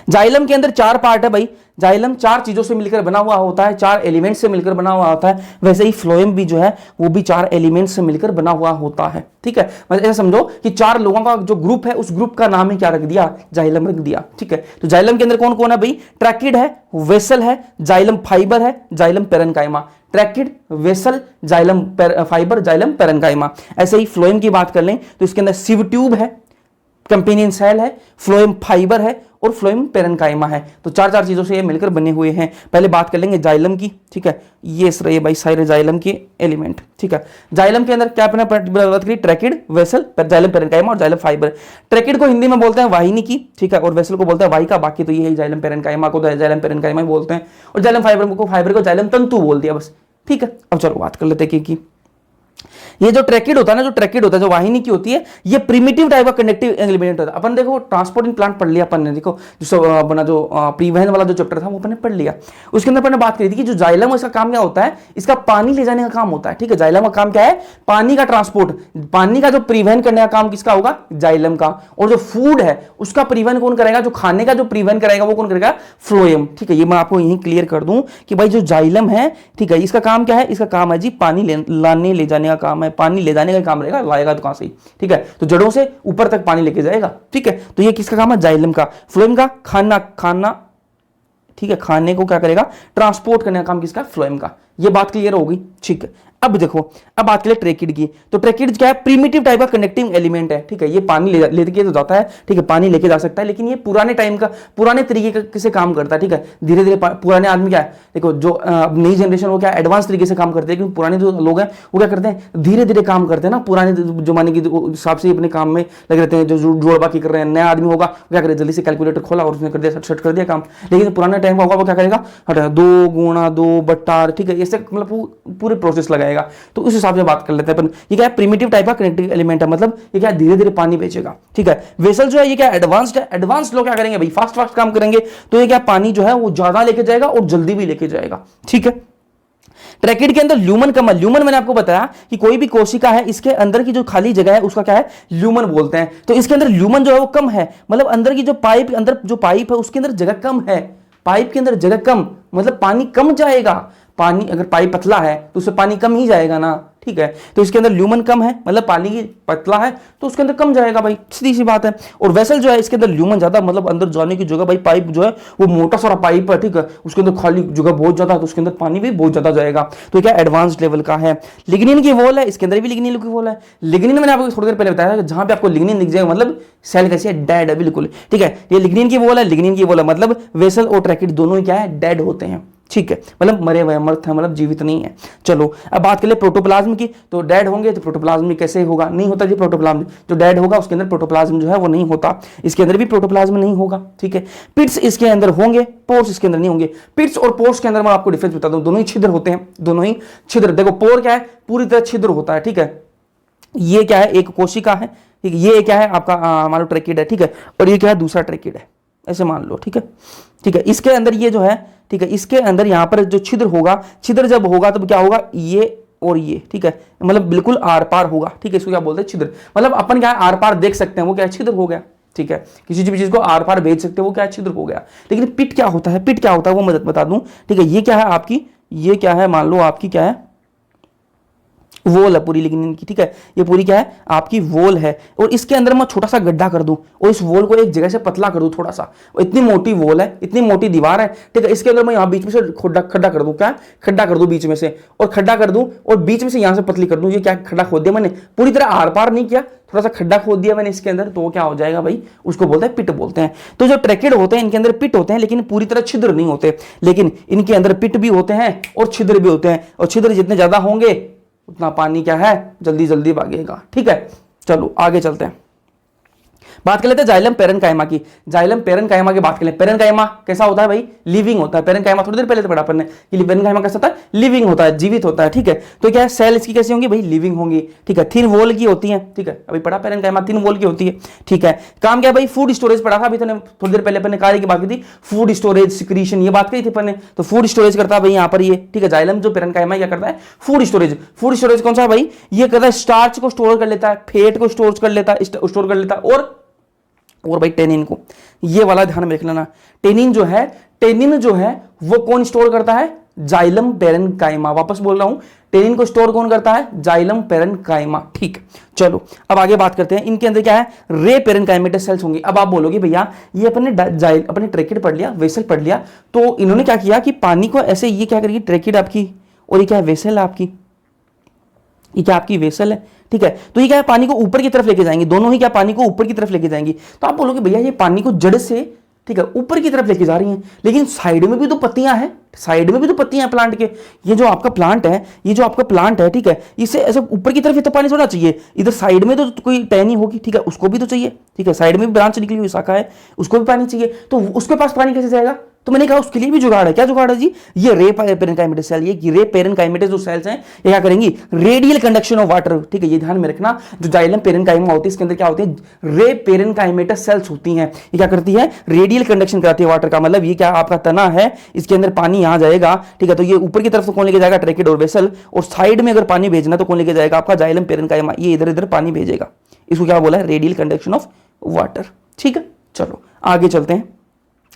जाइलम के अंदर चार पार्ट है भाई, जाइलम चार चीजों से मिलकर बना हुआ होता है, चार एलिमेंट से मिलकर बना हुआ होता है। वैसे ही फ्लोएम भी जो है वो भी चार एलिमेंट से मिलकर बना हुआ होता है। ठीक है, मतलब ऐसा समझो कि चार लोगों का जो ग्रुप है उस ग्रुप का नाम ही क्या रख दिया, जाइलम रख दिया। ठीक है, तो जाइलम के अंदर कौन कौन है भाई, ट्रैकिड है, वेसल है, जाइलम फाइबर है, xylem parenchyma. Tracheid, vessel, xylem fiber, xylem parenchyma. ऐसे ही फ्लोएम की बात कर लें तो इसके अंदर सिव ट्यूब है, कंपेनियन सेल है, फ्लोएम फाइबर है और फ्लोएम पेरेन्काइमा है। तो चार चार चीजों से ये मिलकर बने हुए हैं। पहले बात कर लेंगे जाइलम की। ठीक है, ये रहे भाई सारे जाइलम के एलिमेंट। ठीक है, जाइलम के अंदर क्या अपने बात करिए, ट्रैकिड, वेसल, जाइलम पेरेन्काइमा और जाइलम फाइबर। ट्रैकिड को हिंदी में बोलते हैं वाहिनी की, ठीक है, और वेसल को बोलते हैं वाहिका। बाकी तो ये है जाइलम पेरेन्काइमा को तो जाइलम पेरेन्काइमा बोलते हैं, और जाइलम फाइबर को जाइलम तंतु बोल दिया बस। ठीक है, अब चलो बात कर लेते हैं कि ये जो ट्रैकिड होता है ना, जो ट्रैकिड होता है, जो वाहिनी की होती है, ये प्रिमिटिव टाइप का कंडक्टिव एलिमेंट होता है। अपन देखो ट्रांसपोर्टिंग प्लांट पढ़ लिया अपन ने, देखो जो अपना जो परिवहन वाला जो चैप्टर था वो अपन ने पढ़ लिया। उसके अंदर अपन ने बात करी थी कि जो जाइलम है इसका काम क्या होता है, इसका पानी ले जाने का काम होता है। ठीक है, जाइलम का काम क्या है, पानी का ट्रांसपोर्ट, पानी का जो परिवहन करने का काम किसका होगा, जाइलम का। और जो फूड है उसका परिवहन कौन करेगा, जो खाने का जो परिवहन करेगा वो कौन करेगा, फ्लोएम। ठीक है, ये मैं आपको यही क्लियर कर दूं कि भाई जो जाइलम है, ठीक है, इसका काम क्या है, इसका काम है जी पानी लाने ले जाने का काम है, पानी ले जाने का काम रहेगा, लाएगा तो कहां से। ठीक है, तो जड़ों से ऊपर तक पानी लेके जाएगा। ठीक है, तो ये किसका काम है, जाइलम का। फ्लोएम का खाना, ठीक है, खाने को क्या करेगा, ट्रांसपोर्ट करने का काम किसका, फ्लोएम का। ये बात क्लियर होगी। ठीक है, अब देखो, अब बात करें ट्रैकिड की। तो ट्रैकिड क्या है, प्रिमिटिव टाइप का कंडक्टिंग एलिमेंट है। ठीक है, ये पानी लेके तो जाता है, ठीक है, पानी लेके जा सकता है, लेकिन ये पुराने टाइम का, पुराने तरीके से काम करता है। ठीक है, धीरे धीरे पुराने आदमी क्या है, देखो जो नई जनरेशन वो क्या एडवांस तरीके से काम करते हैं, क्योंकि पुराने जो लोग हैं वो क्या करते हैं, धीरे धीरे काम करते हैं ना, पुराने जमाने के हिसाब से अपने काम में लगे रहते हैं। जो जोड़ बाकी कर रहे हैं, नया आदमी होगा वो क्या करे, जल्दी से कैलकुलेटर खोला और उसने कर दिया, सट कर दिया काम। लेकिन पुराने टाइम का होगा वो क्या करेगा, 2 गुणा 2 बट्टा, ठीक है, ऐसे मतलब पूरे प्रोसेस लगाएगा। तो उस हिसाब से बात कर लेते हैं अपन। ये क्या है, प्रिमिटिव टाइप का कनेक्टिव एलिमेंट है, मतलब ये क्या धीरे धीरे पानी बेचेगा। ठीक है, वेसल जो है ये क्या एडवांस्ड है, एडवांस लोग क्या करेंगे भाई, फास्ट काम करेंगे, तो ये क्या पानी जो है वो ज्यादा लेके जाएगा और जल्दी भी लेके जाएगा। ठीक है, ट्रैकिड के अंदर ल्यूमन कम है। ल्यूमन मैंने आपको बताया कि कोई भी कोशिका है, इसके अंदर की जो खाली जगह है उसका क्या है, ल्यूमन बोलते हैं। तो इसके अंदर ल्यूमन जो है वो कम है, मतलब अंदर की जो पाइप, अंदर जो पाइप है उसके अंदर जगह कम है। पाइप के अंदर जगह कम मतलब पानी कम जाएगा। पानी अगर पाइप पतला है तो उससे पानी कम ही जाएगा ना, ठीक है। तो इसके अंदर ल्यूमन कम है, मतलब पानी की पतला है तो उसके अंदर कम जाएगा भाई, सीधी सी बात है। और वेसल जो है इसके अंदर ल्यूमन ज्यादा, मतलब अंदर जाने की जगह भाई, पाइप जो है वो मोटा सारा पाइप है, ठीक है, उसके अंदर खाली जगह बहुत ज्यादा है तो उसके अंदर पानी भी बहुत ज्यादा जाएगा। तो क्या एडवांस्ड लेवल का है। लिग्निन की वॉल है, इसके अंदर भी लिग्निन की वॉल है। लिग्निन मैंने आपको थोड़ी देर पहले बताया था, जहां पे आपको लिग्निन दिख जाएगा मतलब सेल कैसी है, डेड है बिल्कुल, ठीक है। ये लिग्निन की वॉल है, लिग्निन की वॉल है, मतलब वेसल और ट्रैकिड दोनों ही क्या है, डेड होते हैं, ठीक है, मतलब मरे हुए, मर्थ है, मतलब जीवित नहीं है। चलो अब बात कर ले प्रोटोप्लाज्म की। तो डेड होंगे तो प्रोटोप्लाज्म कैसे होगा, नहीं होता जी प्रोटोप्लाज्म, जो डेड होगा उसके अंदर प्रोटोप्लाज्म जो है वो नहीं होता, इसके अंदर भी प्रोटोप्लाज्म नहीं होगा, ठीक है। पिट्स इसके अंदर होंगे, पोर्स इसके अंदर नहीं होंगे। पिट्स और पोर्स के अंदर मैं आपको डिफरेंस बता दूं, दोनों ही छिद्र होते हैं, दोनों ही छिद्र। देखो पोर क्या है, पूरी तरह छिद्र होता है, ठीक है। ये क्या है, एक कोशिका है, ठीक है, ये क्या है आपका मान लो ट्रैकिड है, ठीक है, और ये क्या है दूसरा ट्रैकिड है, ऐसे मान लो, ठीक है, ठीक है। इसके अंदर ये जो है, ठीक है, इसके अंदर यहां पर जो छिद्र होगा, छिद्र जब होगा तब क्या होगा, ये और ये, ठीक है, मतलब बिल्कुल आर पार होगा, ठीक है। इसको क्या बोलते हैं, छिद्र, मतलब अपन क्या है आर पार देख सकते हैं, वो क्या है, छिद्र हो गया, ठीक है। किसी भी चीज को आर पार भेज सकते हैं, वो क्या है, छिद्र हो गया। लेकिन पिट क्या होता है, पिट क्या होता है वो मैं बता दूं, ठीक है। ये क्या है आपकी, ये क्या है, मान लो आपकी क्या है, वोल है पूरी लिग्निन की, ठीक है, ये पूरी क्या है आपकी वोल है। और इसके अंदर मैं छोटा सा गड्ढा कर दूं और इस वोल को एक जगह से पतला कर दूं थोड़ा सा, इतनी मोटी वोल है, इतनी मोटी दीवार है, ठीक है। इसके अंदर मैं यहां बीच में से खड्डा कर दूं, क्या खड्डा कर दूं बीच में से, और खड्डा कर दूं और बीच में से यहां से पतली कर दूं। ये क्या खड्डा खोद दिया मैंने, पूरी तरह आर पार नहीं किया, थोड़ा सा खड्डा खोद दिया मैंने इसके अंदर, तो क्या हो जाएगा भाई, उसको बोलते हैं पिट बोलते हैं। तो जो ट्रैकिड होते हैं इनके अंदर पिट होते हैं, लेकिन पूरी तरह छिद्र नहीं होते, लेकिन इनके अंदर पिट भी होते हैं और छिद्र भी होते हैं, और छिद्र जितने ज्यादा होंगे उतना पानी क्या है, जल्दी जल्दी भागेगा, ठीक है। चलो आगे चलते हैं, बात कर लेते हैं जाइलम पेरेन्काइमा की। जाइलम पेरेन्काइमा की बात कर ले। पेरेन्काइमा कैसा होता है भाई, लिविंग होता है। पेरेन्काइमा थोड़ी देर पहले तो पढ़ा अपन ने कि पेरेन्काइमा कैसा होता है, लिविंग होता है, जीवित होता है, ठीक है। तो क्या है, सेल इसकी कैसी होंगी भाई, लिविंग होंगी, ठीक है, थिन वॉल की होती है, ठीक है, अभी पढ़ा पेरेन्काइमा थिन वॉल की होती है, ठीक है। काम क्या है भाई, फूड स्टोरेज पढ़ा था अभी तो, थोड़ी देर पहले अपन ने कार्य की बात की थी, फूड स्टोरेज सिक्रीशन, ये बात कही थी अपन ने। तो फूड स्टोरेज करता है भाई यहाँ पर ये, ठीक है। जाइलम जो पेरेन्काइमा क्या करता है, फूड स्टोरेज। फूड स्टोरेज कौन सा है भाई, ये करता है स्टार्च को स्टोर कर लेता है, फैट को स्टोर कर लेता है, स्टोर कर लेता है, और भाई टेनिन को, ये वाला ध्यान में रख लेना। टेनिन जो है वो कौन स्टोर करता है, जाइलम पेरेन्काइमा। वापस बोल रहा हूं, टेनिन को स्टोर कौन करता है, जाइलम पेरेन्काइमा, ठीक। चलो अब आगे बात करते हैं, इनके अंदर क्या है, रे पेरेन्काइमेटस सेल्स होंगी। अब आप बोलोगे भैया ये अपने ट्रैकिड पढ़ लिया, वेसल पढ़ लिया, तो इन्होंने क्या किया कि पानी को ऐसे, ये क्या करेगी ट्रैकिड आपकी, और ये क्या है वेसल है आपकी, ये क्या आपकी वेसल है, ठीक है। तो ये क्या है, पानी को ऊपर की तरफ लेके जाएंगे, दोनों ही क्या पानी को ऊपर की तरफ लेके जाएंगी। तो आप बोलोगे भैया ये पानी को जड़ से, ठीक है, ऊपर की तरफ लेके जा रही हैं, लेकिन साइड में भी तो पत्तियां हैं, साइड में भी तो पत्तियां हैं प्लांट के। ये जो आपका प्लांट है, ये जो आपका प्लांट है, ठीक है, इसे ऐसे ऊपर की तरफ ही तो पानी थोड़ा चाहिए, इधर साइड में तो कोई टहनी होगी, ठीक है, उसको भी तो चाहिए, ठीक है, साइड में भी ब्रांच निकली हुई शाखा है, उसको भी पानी चाहिए, तो उसके पास पानी कैसे जाएगा। तो मैंने कहा उसके लिए भी जुगाड़ है। क्या जुगाड़ है जी, ये रे पेरेन्काइमेटस सेल, ये रे पेरेन्काइमेटस जो सेल्स हैं ये क्या करेंगी, रेडियल कंडक्शन ऑफ वाटर, ठीक है, ये ध्यान में रखना। जो जाइलम पेरेन्काइमा होती है इसके अंदर क्या होती है, रे पेरेन्काइमेटस सेल्स होती हैं। ये क्या करती है, रेडियल कंडक्शन कराती है वाटर का, मतलब ये क्या आपका तना है, इसके अंदर पानी यहां जाएगा, ठीक है। तो ये ऊपर की तरफ से कौन लेके जाएगा, ट्रैकिड और वेसल, और साइड में अगर पानी भेजना तो कौन लेके जाएगा, आपका जाइलम पेरेन्काइमा, ये इधर इधर पानी भेजेगा। इसको क्या बोला है, रेडियल कंडक्शन ऑफ वाटर, ठीक है। चलो आगे चलते हैं,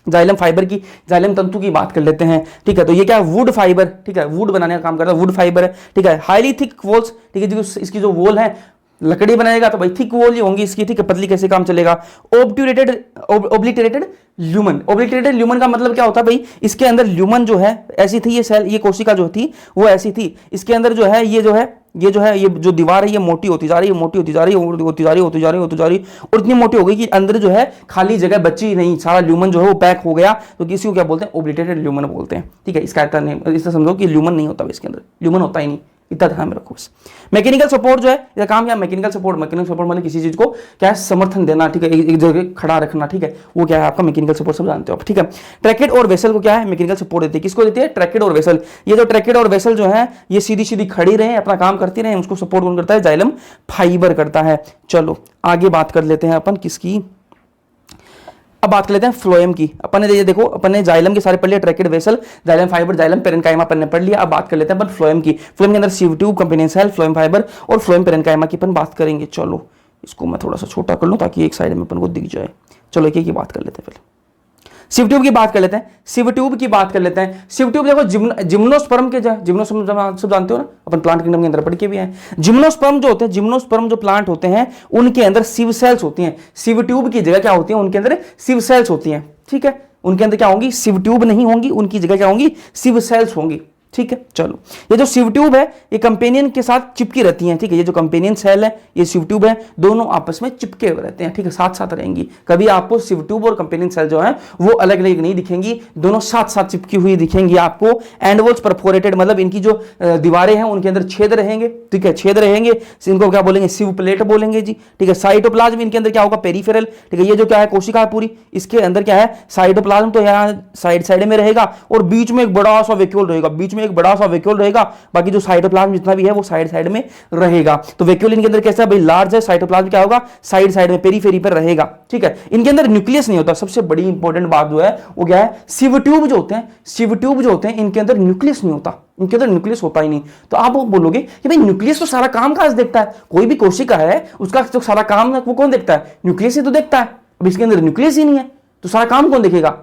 जाइलम फाइबर की, जाइलम तंतु की बात कर लेते हैं, ठीक है। तो ये क्या है, वुड फाइबर, ठीक है, वुड बनाने का काम करता है, वुड फाइबर है, ठीक है। हाईली थिक वॉल्स, ठीक है, इसकी जो वॉल है, लकड़ी बनाएगा तो भाई थिक वॉल ही होंगी इसकी, ठीक है, पतली कैसे काम चलेगा। ओब्लिटेटेड ल्यूमन, ओब्लिटेटेड ल्यूमन का मतलब क्या होता है भाई, इसके अंदर ल्यूमन जो है ऐसी थी, ये सेल, ये कोशिका जो थी वो ऐसी थी, इसके अंदर जो है ये जो दीवार है ये मोटी होती जा रही है, मोटी होती जा रही है, होती जा रही और इतनी मोटी हो गई कि अंदर जो है खाली जगह बची नहीं, सारा ल्यूमन जो है वो पैक हो गया। तो किसी को क्या बोलते हैं, ओब्लिटेटेड ल्यूमन बोलते हैं, ठीक है। इसका इससे समझो कि ल्यूमन नहीं होता इसके अंदर, ल्यूमन होता ही नहीं, इतना ध्यान में रखो बस। मैकेनिकल सपोर्ट जो है इसका काम क्या, मैकेनिकल सपोर्ट मतलब किसी चीज को क्या है, समर्थन देना, ठीक है, एक जगह खड़ा रखना, ठीक है, वो क्या है आपका मैकेनिकल सपोर्ट, सब जानते हो आप, ठीक है। ट्रैकिड और वेसल को क्या है, मैकेनिकल सपोर्ट देती है, किसको देती है, ट्रैकिड और वेसल। ये जो ट्रैकिड और वेसल जो है ये सीधी सीधी खड़ी रहे, अपना काम करती रहे, उसको सपोर्ट कौन करता है, जाइलम फाइबर करता है। चलो आगे बात कर लेते हैं अपन किसकी, अब बात कर लेते हैं फ्लोएम की। अपन ने देखो, अपन ने जाइलम के सारे पढ़ लिया, tracheid vessel, xylem fiber, xylem parenchyma अपन ने पढ़ लिया। अब बात कर लेते हैं अपन फ्लोएम की। फ्लोएम के अंदर sieve tube, component cell, phloem fibre और फ्लोएम पेरेन्काइमा की अपन बात करेंगे। चलो इसको मैं थोड़ा सा छोटा कर लूं ताकि एक साइड में अपन को दिख जाए। चलो एक एक की बात कर लेते हैं पहले। सिव ट्यूब की बात कर लेते हैं, सिव ट्यूब की बात कर लेते हैं। सिव ट्यूब देखो जिम्नोस्पर्म के, जिम्नोस्पर्म सब जानते हो ना, अपन प्लांट किंगडम के अंदर पढ़ के भी हैं। जिम्नोस्पर्म जो होते हैं, जिम्नोस्पर्म जो प्लांट होते हैं उनके अंदर सिव सेल्स होती हैं। सिव ट्यूब की जगह क्या होती है, उनके अंदर सिव सेल्स होती हैं, ठीक है। उनके अंदर क्या होंगी, सिव ट्यूब नहीं होंगी, उनकी जगह क्या होंगी, सिव सेल्स होंगी, ठीक है। चलो, ये जो सिव ट्यूब है ये कंपेनियन के साथ चिपकी रहती हैं, ठीक है। ये जो कंपेनियन सेल है, ये सिव ट्यूब है, दोनों आपस में चिपके हुए रहते हैं, ठीक है, साथ साथ रहेंगी। कभी आपको सिव ट्यूब और कंपेनियन सेल जो है वो अलग अलग नहीं दिखेंगी, दोनों साथ साथ चिपकी हुई दिखेंगी आपको। एंड वॉल्स परफोरेटेड, मतलब इनकी जो दीवारें हैं उनके अंदर छेद रहेंगे, ठीक है, छेद रहेंगे, इनको क्या बोलेंगे, सिव प्लेट बोलेंगे जी, ठीक है। साइटोप्लाज्म इनके अंदर क्या होगा, पेरिफेरल, ठीक है। ये जो क्या है, कोशिका है पूरी, इसके अंदर क्या है, साइटोप्लाज्म तो यहाँ साइड साइड में रहेगा और बीच में एक बड़ा सा वैक्यूल रहेगा, बीच में एक बड़ा सा वैक्यूल रहेगा, बाकी जो साइटोप्लाज्म जितना भी है वो साइड साइड में रहेगा। तो वैक्यूल इनके अंदर कैसा है भाई, लार्ज है, साइटोप्लाज्म क्या होगा, साइड साइड में पेरीफेरी पर रहेगा, ठीक है। इनके अंदर न्यूक्लियस नहीं होता, सबसे बड़ी इंपॉर्टेंट बात जो है वो क्या है, सिव ट्यूब जो होते हैं, सिव ट्यूब जो होते हैं इनके अंदर न्यूक्लियस नहीं होता, इनके अंदर न्यूक्लियस होता ही नहीं। तो आप बोलोगे कि भाई न्यूक्लियस तो सारा काम काज देखता है, कोई भी कोशिका है उसका जो सारा काम वो कौन देखता है, न्यूक्लियस ही तो देखता है। अब इसके अंदर न्यूक्लियस ही नहीं है तो सारा काम कौन देखेगा,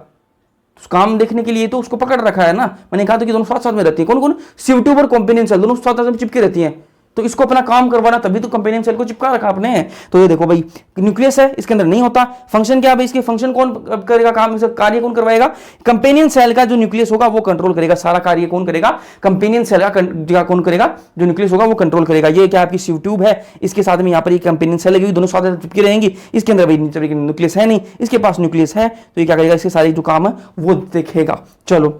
उस काम देखने के लिए तो उसको पकड़ रखा है ना। मैंने कहा था कि दोनों साथ साथ में रहती है, कौन कौन, सिव ट्यूब और कंपेनियन सेल दोनों साथ साथ में चिपकी रहती हैं, तो इसको अपना काम करवाना, तभी तो कंपेनियन सेल को चिपका रखा आपने। तो ये देखो भाई न्यूक्लियस है, इसके अंदर नहीं होता। फंक्शन क्या है भाई, इसके फंक्शन कौन करेगा, काम कार्य कौन करवाएगा, कंपेनियन सेल का जो न्यूक्लियस होगा वो कंट्रोल करेगा, सारा कार्य कौन करेगा, कंपेनियन सेल का कौन करेगा, जो न्यूक्लियस होगा वो कंट्रोल करेगा। ये क्या आपकी सिव ट्यूब है, इसके साथ में यहाँ पर कंपेनियन सेल लगी हुई, दोनों साथ चिपकी रहेंगी। इसके अंदर भाई न्यूक्लियस है नहीं, इसके पास न्यूक्लियस है, तो ये क्या करेगा, इसके सारे जो काम है वो देखेगा। चलो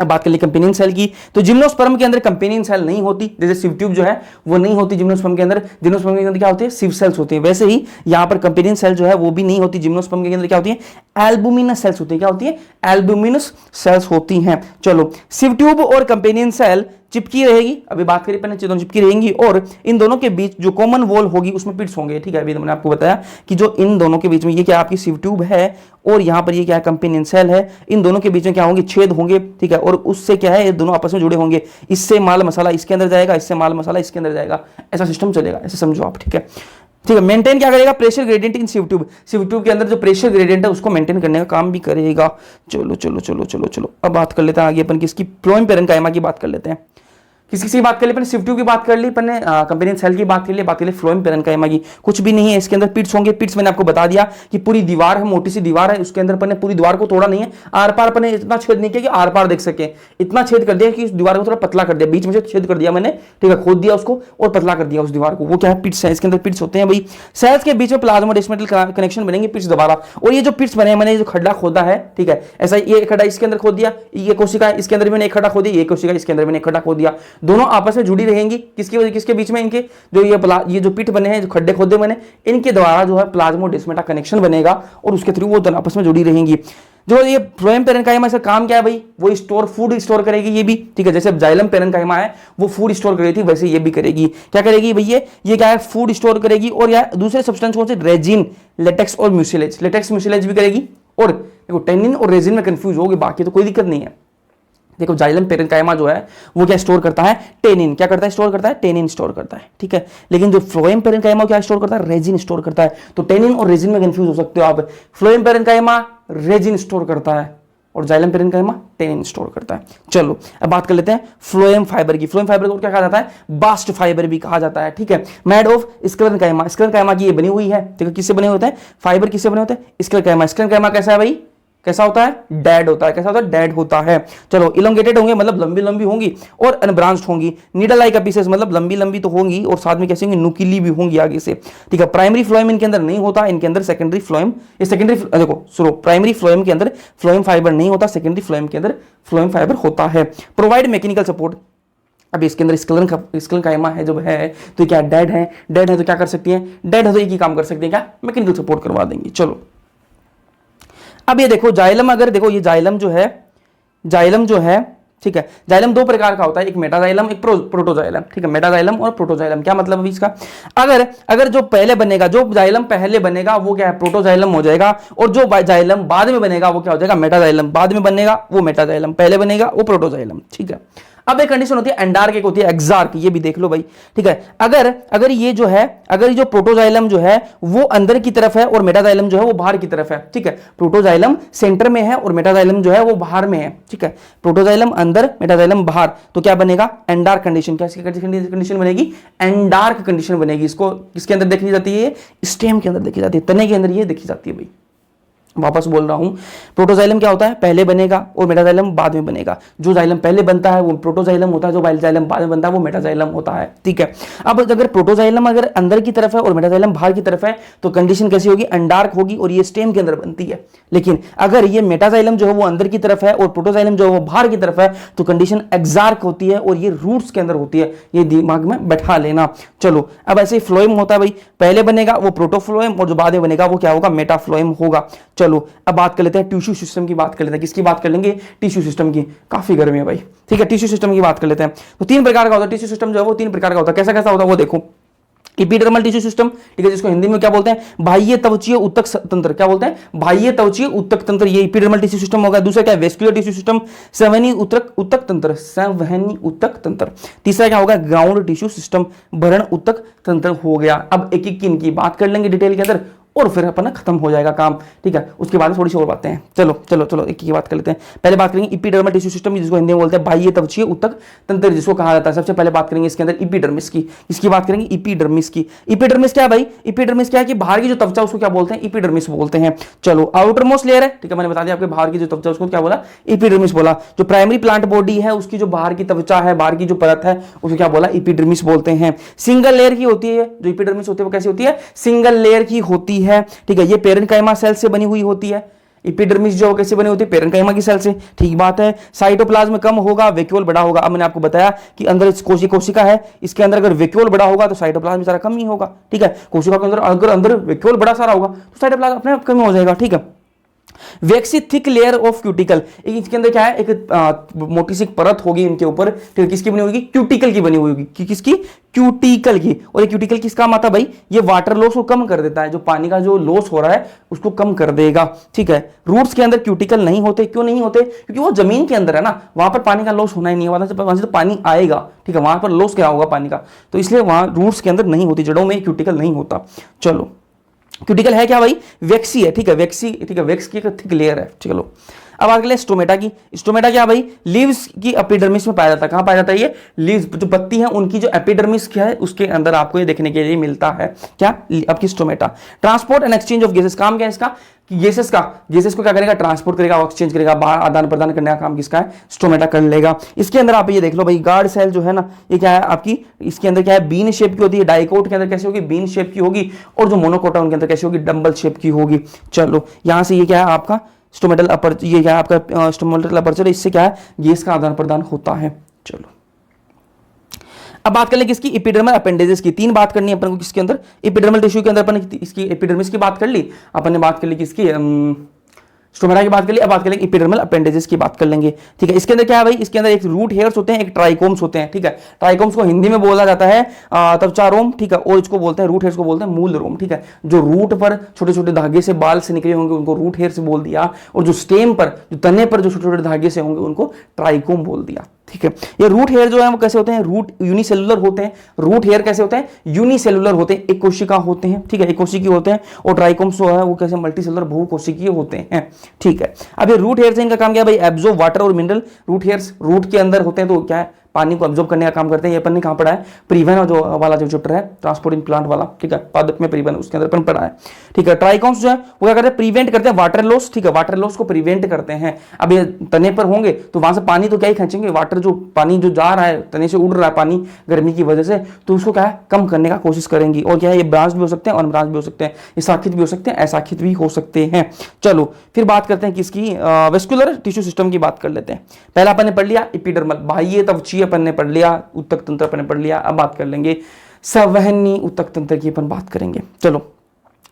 अब बात कर ली कंपेनियन सेल की, तो जिम्नोस्पर्म के अंदर कंपेनियन सेल नहीं होती, जैसे सिव ट्यूब जो है वो नहीं होती जिम्नोस्पर्म के अंदर। जिम्नोस्पर्म के अंदर क्या होती है, सिव सेल्स होती है, वैसे ही यहां पर कंपेनियन सेल जो है वो भी नहीं होती। जिम्नोस्पर्म के अंदर क्या होती है, एल्बुमिनस सेल्स होती है, क्या होती है, एल्बुमिनस सेल्स होती हैं। चलो, सिव ट्यूब और कंपेनियन सेल चिपकी रहेगी, अभी बात करिए पहले, दोनों चिपकी रहेंगी और इन दोनों के बीच जो कॉमन वॉल होगी उसमें पिट्स होंगे, ठीक है। अभी मैंने आपको बताया कि जो इन दोनों के बीच में, ये क्या आपकी सिव ट्यूब है और यहां पर ये क्या है, कंपेनियन सेल है, इन दोनों के बीच में क्या होंगे, छेद होंगे, ठीक है। और उससे क्या है, ये दोनों आपस में जुड़े होंगे, इससे माल मसाला इसके अंदर जाएगा, इससे माल मसाला इसके अंदर जाएगा, ऐसा सिस्टम चलेगा, ऐसे समझो आप, ठीक है। ठीक है, मेंटेन क्या करेगा, प्रेशर ग्रेडियंट इन सिव ट्यूब, सिव ट्यूब के अंदर जो प्रेशर ग्रेडियंट है उसको मेंटेन करने का काम भी करेगा। चलो चलो चलो चलो चलो, अब बात कर लेते हैं आगे अपन किसकी, फ्लोएम पेरेन्काइमा की बात कर लेते हैं। किसी बात कर ली अपन, सिव ट्यूब की बात कर ली अपन ने, कंपेनियन सेल की बात कर ली, बात कर ली फ्लोएम पेरेन्काइमा की। कुछ भी नहीं है इसके अंदर, पिट्स होंगे। पिट्स मैंने आपको बता दिया कि पूरी दीवार है, मोटी सी दीवार है, उसके अंदर अपन ने पूरी दीवार को तोड़ा नहीं है, आर पार अपन ने इतना छेद नहीं किया कि आर पार देख सके, इतना छेद कर दिया कि उस दीवार को थोड़ा पतला कर दिया, बीच में से छेद कर दिया मैंने, ठीक है, खोद दिया उसको और पतला कर दिया उस दीवार को, वो क्या है, पिट्स है। इसके अंदर पिट्स होते हैं भाई, सेल्स के बीच में प्लाज्मोडेस्माटल कनेक्शन बनेंगे पिट्स द्वारा। और ये जो पिट्स बने, मैंने जो खड्डा खोदा है, ठीक है, ऐसा ये खड्डा इसके अंदर खोद दिया, ये कोशिका इसके अंदर मैंने एक खड्डा खोद दिया, ये कोशिका इसके अंदर मैंने एक खड्डा खोद दिया, दोनों आपस में जुड़ी रहेंगी। किसके बीच में, इनके जो ये जो पिट बने हैं, जो खड्डे खोदे मैंने, इनके द्वारा जो है प्लाज्मोडेस्माटा कनेक्शन बनेगा और उसके थ्रू वो दोनों आपस में जुड़ी रहेंगी। जो ये फ्लोएम पेरेन्काइमा का काम क्या है भाई, वो फूड स्टोर करेगी, ये भी, ठीक है। जैसे जाइलम पेरेन्काइमा है वो फूड स्टोर कर रही थी, वैसे ये भी करेगी। क्या करेगी भैया, ये क्या है, फूड स्टोर करेगी। और या दूसरे सब्सटेंस कौन से, रेजिन, लेटेक्स और म्यूसिलेज, लेटेक्स म्यूसिलेज भी करेगी। और देखो टेनिन और रेजिन में कंफ्यूज होगी, बाकी तो कोई दिक्कत नहीं है। देखो जाइलम पेरेन्काइमा जो है वो क्या स्टोर करता है, टेनिन। क्या करता है, स्टोर करता है, टेनिन स्टोर करता है, ठीक है। लेकिन जो फ्लोएम पेरेन्काइमा क्या स्टोर करता है, रेजिन स्टोर करता है। तो टेनिन और रेजिन में कंफ्यूज हो सकते हो आप। फ्लोएम पेरेन्काइमा रेजिन स्टोर करता है और जाइलम पेरेन्काइमा टेनिन स्टोर करता है। चलो अब बात कर लेते हैं फ्लोएम फाइबर की। फ्लोएम फाइबर को क्या कहा जाता है, बास्ट फाइबर भी कहा जाता है, ठीक है। मेड ऑफ स्क्लेरेन्काइमा, स्क्लेरेन्काइमा की ये बनी हुई है, ठीक है। किससे बने होते हैं, फाइबर किससे बने होते हैं, स्क्लेरेन्काइमा। स्क्लेरेन्काइमा कैसा है भाई, कैसा होता है, डेड होता है। कैसा होता है, डेड होता है। चलो, इलोंगेटेड होंगे मतलब लंबी लंबी होंगी और अनब्रांच्ड होंगी। नीडल लाइक एपिसेस मतलब लंबी लंबी तो होंगी और साथ में कैसे होंगी, नुकीली भी होंगी आगे से, ठीक है। प्राइमरी फ्लोएम इनके अंदर नहीं होता, इनके अंदर सेकेंडरी फ्लोएम, ये सेकेंडरी, देखो सुनो, प्राइमरी फ्लोएम के अंदर फ्लोएम फाइबर नहीं होता, सेकेंडरी फ्लोएम के अंदर फ्लोएम फाइबर होता है। Provide mechanical support. अब इसके अंदर स्क्लेरेन्काइमा है जो है, तो क्या डेड है, डेड है तो क्या कर सकती है, डेड है तो एक ही काम कर सकते हैं, क्या, मैकेनिकल सपोर्ट करवा देंगे। चलो अब ये देखो जाइलम, अगर देखो ये जाइलम जो है, ठीक है। जाइलम दो प्रकार का होता है, एक मेटाजाइलम, एक प्रोटोजाइलम, ठीक है। मेटाजाइलम और प्रोटोजाइलम, क्या मतलब है इसका, अगर जो पहले बनेगा, जो जाइलम पहले बनेगा वो क्या है, प्रोटोजाइलम हो जाएगा। और जो जाइलम बाद में बनेगा वो क्या हो जाएगा, मेटाजाइलम। बाद में बनेगा वो मेटाजाइलम, पहले बनेगा वो प्रोटोजाइलम, ठीक है। अब एक कंडीशन होती है एंडार्क, एक होती है एक्सार्क, ये भी देख लो भाई, ठीक है। अगर ये जो है, अगर ये जो प्रोटोजाइलम जो है वो अंदर की तरफ है और मेटाजाइलम जो है वो बाहर की तरफ है, ठीक है। प्रोटोजाइलम सेंटर में है और मेटाजाइलम जो है वो बाहर में है, ठीक है। प्रोटोजाइलम अंदर, मेटाजाइलम बाहर, तो क्या बनेगा? एंडार्क कंडीशन। क्या कंडीशन बनेगी? एंडार्क कंडीशन बनेगी। इसको किसके अंदर देखी जाती है? स्टेम के अंदर देखी जाती है, तने के अंदर ये देखी जाती है भाई। वापस बोल रहा हूं, प्रोटोजाइलम क्या होता है? पहले बनेगा और मेटाजाइलम बाद में बनेगा। जो जाइलम पहले बनता है वो प्रोटोजाइलम होता है, जो जाइलम बाद में बनता है वो मेटाजाइलम होता है, ठीक है। अब अगर प्रोटोजाइलम अगर अंदर की तरफ है और मेटाजाइलम बाहर की तरफ है तो कंडीशन कैसी होगी? एंडार्क होगी और ये स्टेम के अंदर बनती है। लेकिन अगर ये मेटाजाइलम जो है वो अंदर की तरफ है और प्रोटोजाइलम जो है वो बाहर की तरफ है तो कंडीशन एक्सार्क होती है और ये रूट्स के अंदर होती है। ये दिमाग में बैठा लेना। चलो, अब ऐसे ही फ्लोएम होता है भाई, पहले बनेगा वो प्रोटोफ्लोएम और जो बाद में बनेगा वो क्या होगा? मेटाफ्लोएम होगा। चलो अब बात कर लेते हैं टिश्यू सिस्टम की, बात कर लेते हैं। किसकी बात कर लेंगे? टिश्यू सिस्टम की। काफी गर्मी है भाई, ठीक है। टिश्यू सिस्टम की बात कर लेते हैं। तो 3 प्रकार का होता है टिश्यू सिस्टम, जो है वो 3 प्रकार का होता है। कैसा कैसा होता है वो देखो। एपिडर्मल टिश्यू सिस्टम, ठीक है, जिसको हिंदी में क्या बोलते हैं? बाह्य त्वचीय ऊतक तंत्र। क्या बोलते हैं? बाह्य त्वचीय ऊतक तंत्र, ये एपिडर्मल टिश्यू सिस्टम होगा। दूसरा क्या है? वेस्कुलर टिश्यू सिस्टम, संवहनी ऊतक तंत्र, संवहनी ऊतक तंत्र। तीसरा क्या होगा? ग्राउंड टिश्यू सिस्टम, भरण ऊतक तंत्र हो गया। अब एक एक इनकी बात कर लेंगे डिटेल के अंदर और फिर अपना खत्म हो जाएगा काम, ठीक है। उसके बाद थोड़ी सी और बातें हैं। चलो चलो चलो एक की बात कर लेते हैं। पहले बात करेंगे एपिडर्मल टिश्यू सिस्टम, जिसको हिंदी में बोलते हैं बाह्य त्वचीय ऊतक तंत्र, जिसको कहा जाता है। सबसे पहले बात करेंगे इसके अंदर एपिडर्मिस की। इसकी बात करेंगे एपिडर्मिस की। एपिडर्मिस क्या है भाई? एपिडर्मिस क्या है कि बाहर की जो त्वचा उसको क्या बोलते हैं? एपिडर्मिस बोलते हैं। चलो, आउटर मोस्ट लेयर है, ठीक है, मैंने बता दिया आपके बाहर की जो त्वचा उसको क्या बोला? एपिडर्मिस बोला। जो प्राइमरी प्लांट बॉडी है उसकी जो बाहर की त्वचा है, बाहर की जो परत है उसको क्या बोला? एपिडर्मिस बोलते हैं। सिंगल लेयर की होती है जो एपिडर्मिस होती है, वो कैसी होती है? सिंगल लेयर की होती है, ठीक है। ये पेरेन्काइमा सेल से बनी हुई होती है। एपिडर्मिस जो कैसे बनी होती है? पेरेन्काइमा की सेल से, ठीक बात है। साइटोप्लाज्म कम होगा, वैक्यूल बड़ा होगा। अब मैंने आपको बताया कि अंदर कोशिका है, इसके अंदर अगर वैक्यूल बड़ा होगा तो साइटोप्लाज्म सारा कम ही होगा, ठीक है। कोशिका के अंदर अगर अंदर वैक्यूल बड़ा सारा होगा तो साइटोप्लाज्म अपने आप कम हो जाएगा, ठीक है। वैक्सी थिक लेयर ऑफ क्यूटिकल, इसके अंदर क्या है? एक मोटी सी परत होगी इनके ऊपर, ठीक है। किसकी बनी होगी? क्यूटिकल की बनी हुई होगी। किसकी? क्यूटिकल की। और ये क्यूटिकल किस काम आता है भाई? ये वाटर लॉस को कम कर देता है, जो पानी का जो लॉस हो रहा है उसको कम कर देगा, ठीक है। रूट्स के अंदर क्यूटिकल नहीं होते। क्यों नहीं होते? क्योंकि वो जमीन के अंदर है ना, वहां पर पानी का लॉस होना ही नहीं है, वहां से तो पानी आएगा, ठीक है। वहां पर लॉस क्या होगा? पानी का। तो इसलिए वहां रूट्स के अंदर नहीं होती, जड़ों में क्यूटिकल नहीं होता। चलो, क्यूटिकल है क्या भाई? वैक्सी है, ठीक है। वैक्सी, ठीक है, वैक्स की एक थिक लेयर है। चलो, अब आगे ले स्टोमेटा की। स्टोमेटा क्या भाई? लीव्स की एपिडर्मिस में पाया जाता है। कहां पाया जाता है ये? लीव्स, जो पत्ती है उनकी जो एपिडर्मिस क्या है उसके अंदर आपको ये देखने के लिए मिलता है। क्या? आपकी stomata. Transport and exchange of gases, काम क्या है इसका? गैसेस को क्या करेगा? ट्रांसपोर्ट करेगा, एक्सचेंज करेगा, बाहर आदान प्रदान करने का काम किसका है? स्टोमेटा कर लेगा। इसके अंदर आप ये देख लो भाई, गार्ड सेल जो है ना, ये क्या है आपकी? इसके अंदर क्या है? बीन शेप की होती है। डाइकोट के अंदर कैसे होगी? बीन शेप की होगी। और जो मोनोकोटा उनके अंदर कैसे होगी? डंबल शेप की होगी। चलो, यहां से ये क्या है आपका? स्टोमेटल अपर्चर, ये क्या है आपका? स्टोमेटल अपर्चर, इससे क्या है? गैस का आदान प्रदान होता है। चलो, अब बात कर ले किसकी? एपिडर्मल अपेंडेजेस की। 3 बात करनी है अपन को किसके अंदर? एपिडर्मल टिश्यू के अंदर अपन इसकी एपिडर्मिस की बात कर ली, अपन ने बात कर ली किसकी? स्टोमेटा की बात कर ली। अब बात करेंगे एपिडर्मल अपेंडेजेस की बात कर लेंगे, ठीक है। इसके अंदर क्या है भाई? इसके अंदर एक रूट हेयर्स होते हैं, एक ट्राइकोम्स होते हैं, ठीक है। ट्राइकोम्स को हिंदी में बोला जाता है त्वचा रोम, ठीक है। और इसको बोलते हैं रूट हेयर्स को बोलते हैं मूल रोम, ठीक है। जो रूट पर छोटे छोटे धागे से बाल से निकले होंगे उनको रूट हेयर से बोल दिया, और जो स्टेम पर, जो तने पर जो छोटे छोटे धागे से होंगे उनको ट्राइकोम बोल दिया, ठीक है। ये रूट हेयर जो है वो कैसे होते हैं? रूट यूनिसेलुलर होते हैं। रूट हेयर कैसे होते हैं? यूनिसेलुलर होते हैं, एक कोशिका होते हैं, ठीक है, एक कोशिकीय होते हैं। और ट्राइकोम्स जो है वो कैसे? मल्टीसेलुलर, बहुकोशिकीय होते हैं, ठीक है। अब ये रूट हेयर से इनका काम क्या है भाई? एब्जॉर्ब वाटर और मिनरल। रूट हेयर्स रूट के अंदर होते हैं तो क्या है? पानी को अब्जॉर्ब करने का काम करते हैं। ये अपन ने कहां पढ़ा है? परिवहन जो वाला जो चैप्टर है, ट्रांसपोर्टिंग प्लांट वाला, ठीक है, पादप में परिवहन, उसके अंदर अपन पढ़ा है, ठीक है। ट्राइकोम्स जो है वो क्या करते हैं? प्रिवेंट करते हैं वाटर लॉस, ठीक है, वाटर लॉस को प्रिवेंट करते हैं। अब ये तने पर होंगे तो वहां से पानी तो क्या ही खींचेंगे? वाटर, जो पानी जो जा रहा है, तने से उड़ रहा है पानी गर्मी की वजह से, तो उसको क्या है? कम करने का कोशिश करेंगी। और क्या है? ये ब्रांच भी हो सकते हैं, अनब्रांच भी हो सकते हैं, ये शाखित भी हो सकते हैं, अशाखित भी हो सकते हैं। चलो, फिर बात करते हैं किसकी? वेस्कुलर टिश्यू सिस्टम की बात कर लेते हैं। पहला अपन ने पढ़ लिया एपिडर्मल, बाह्य त्वचीय अपन ने पढ़ लिया, ऊतक तंत्र अपन ने पढ़ लिया। अब बात कर लेंगे संवहनी ऊतक तंत्र की, अपन बात करेंगे। चलो,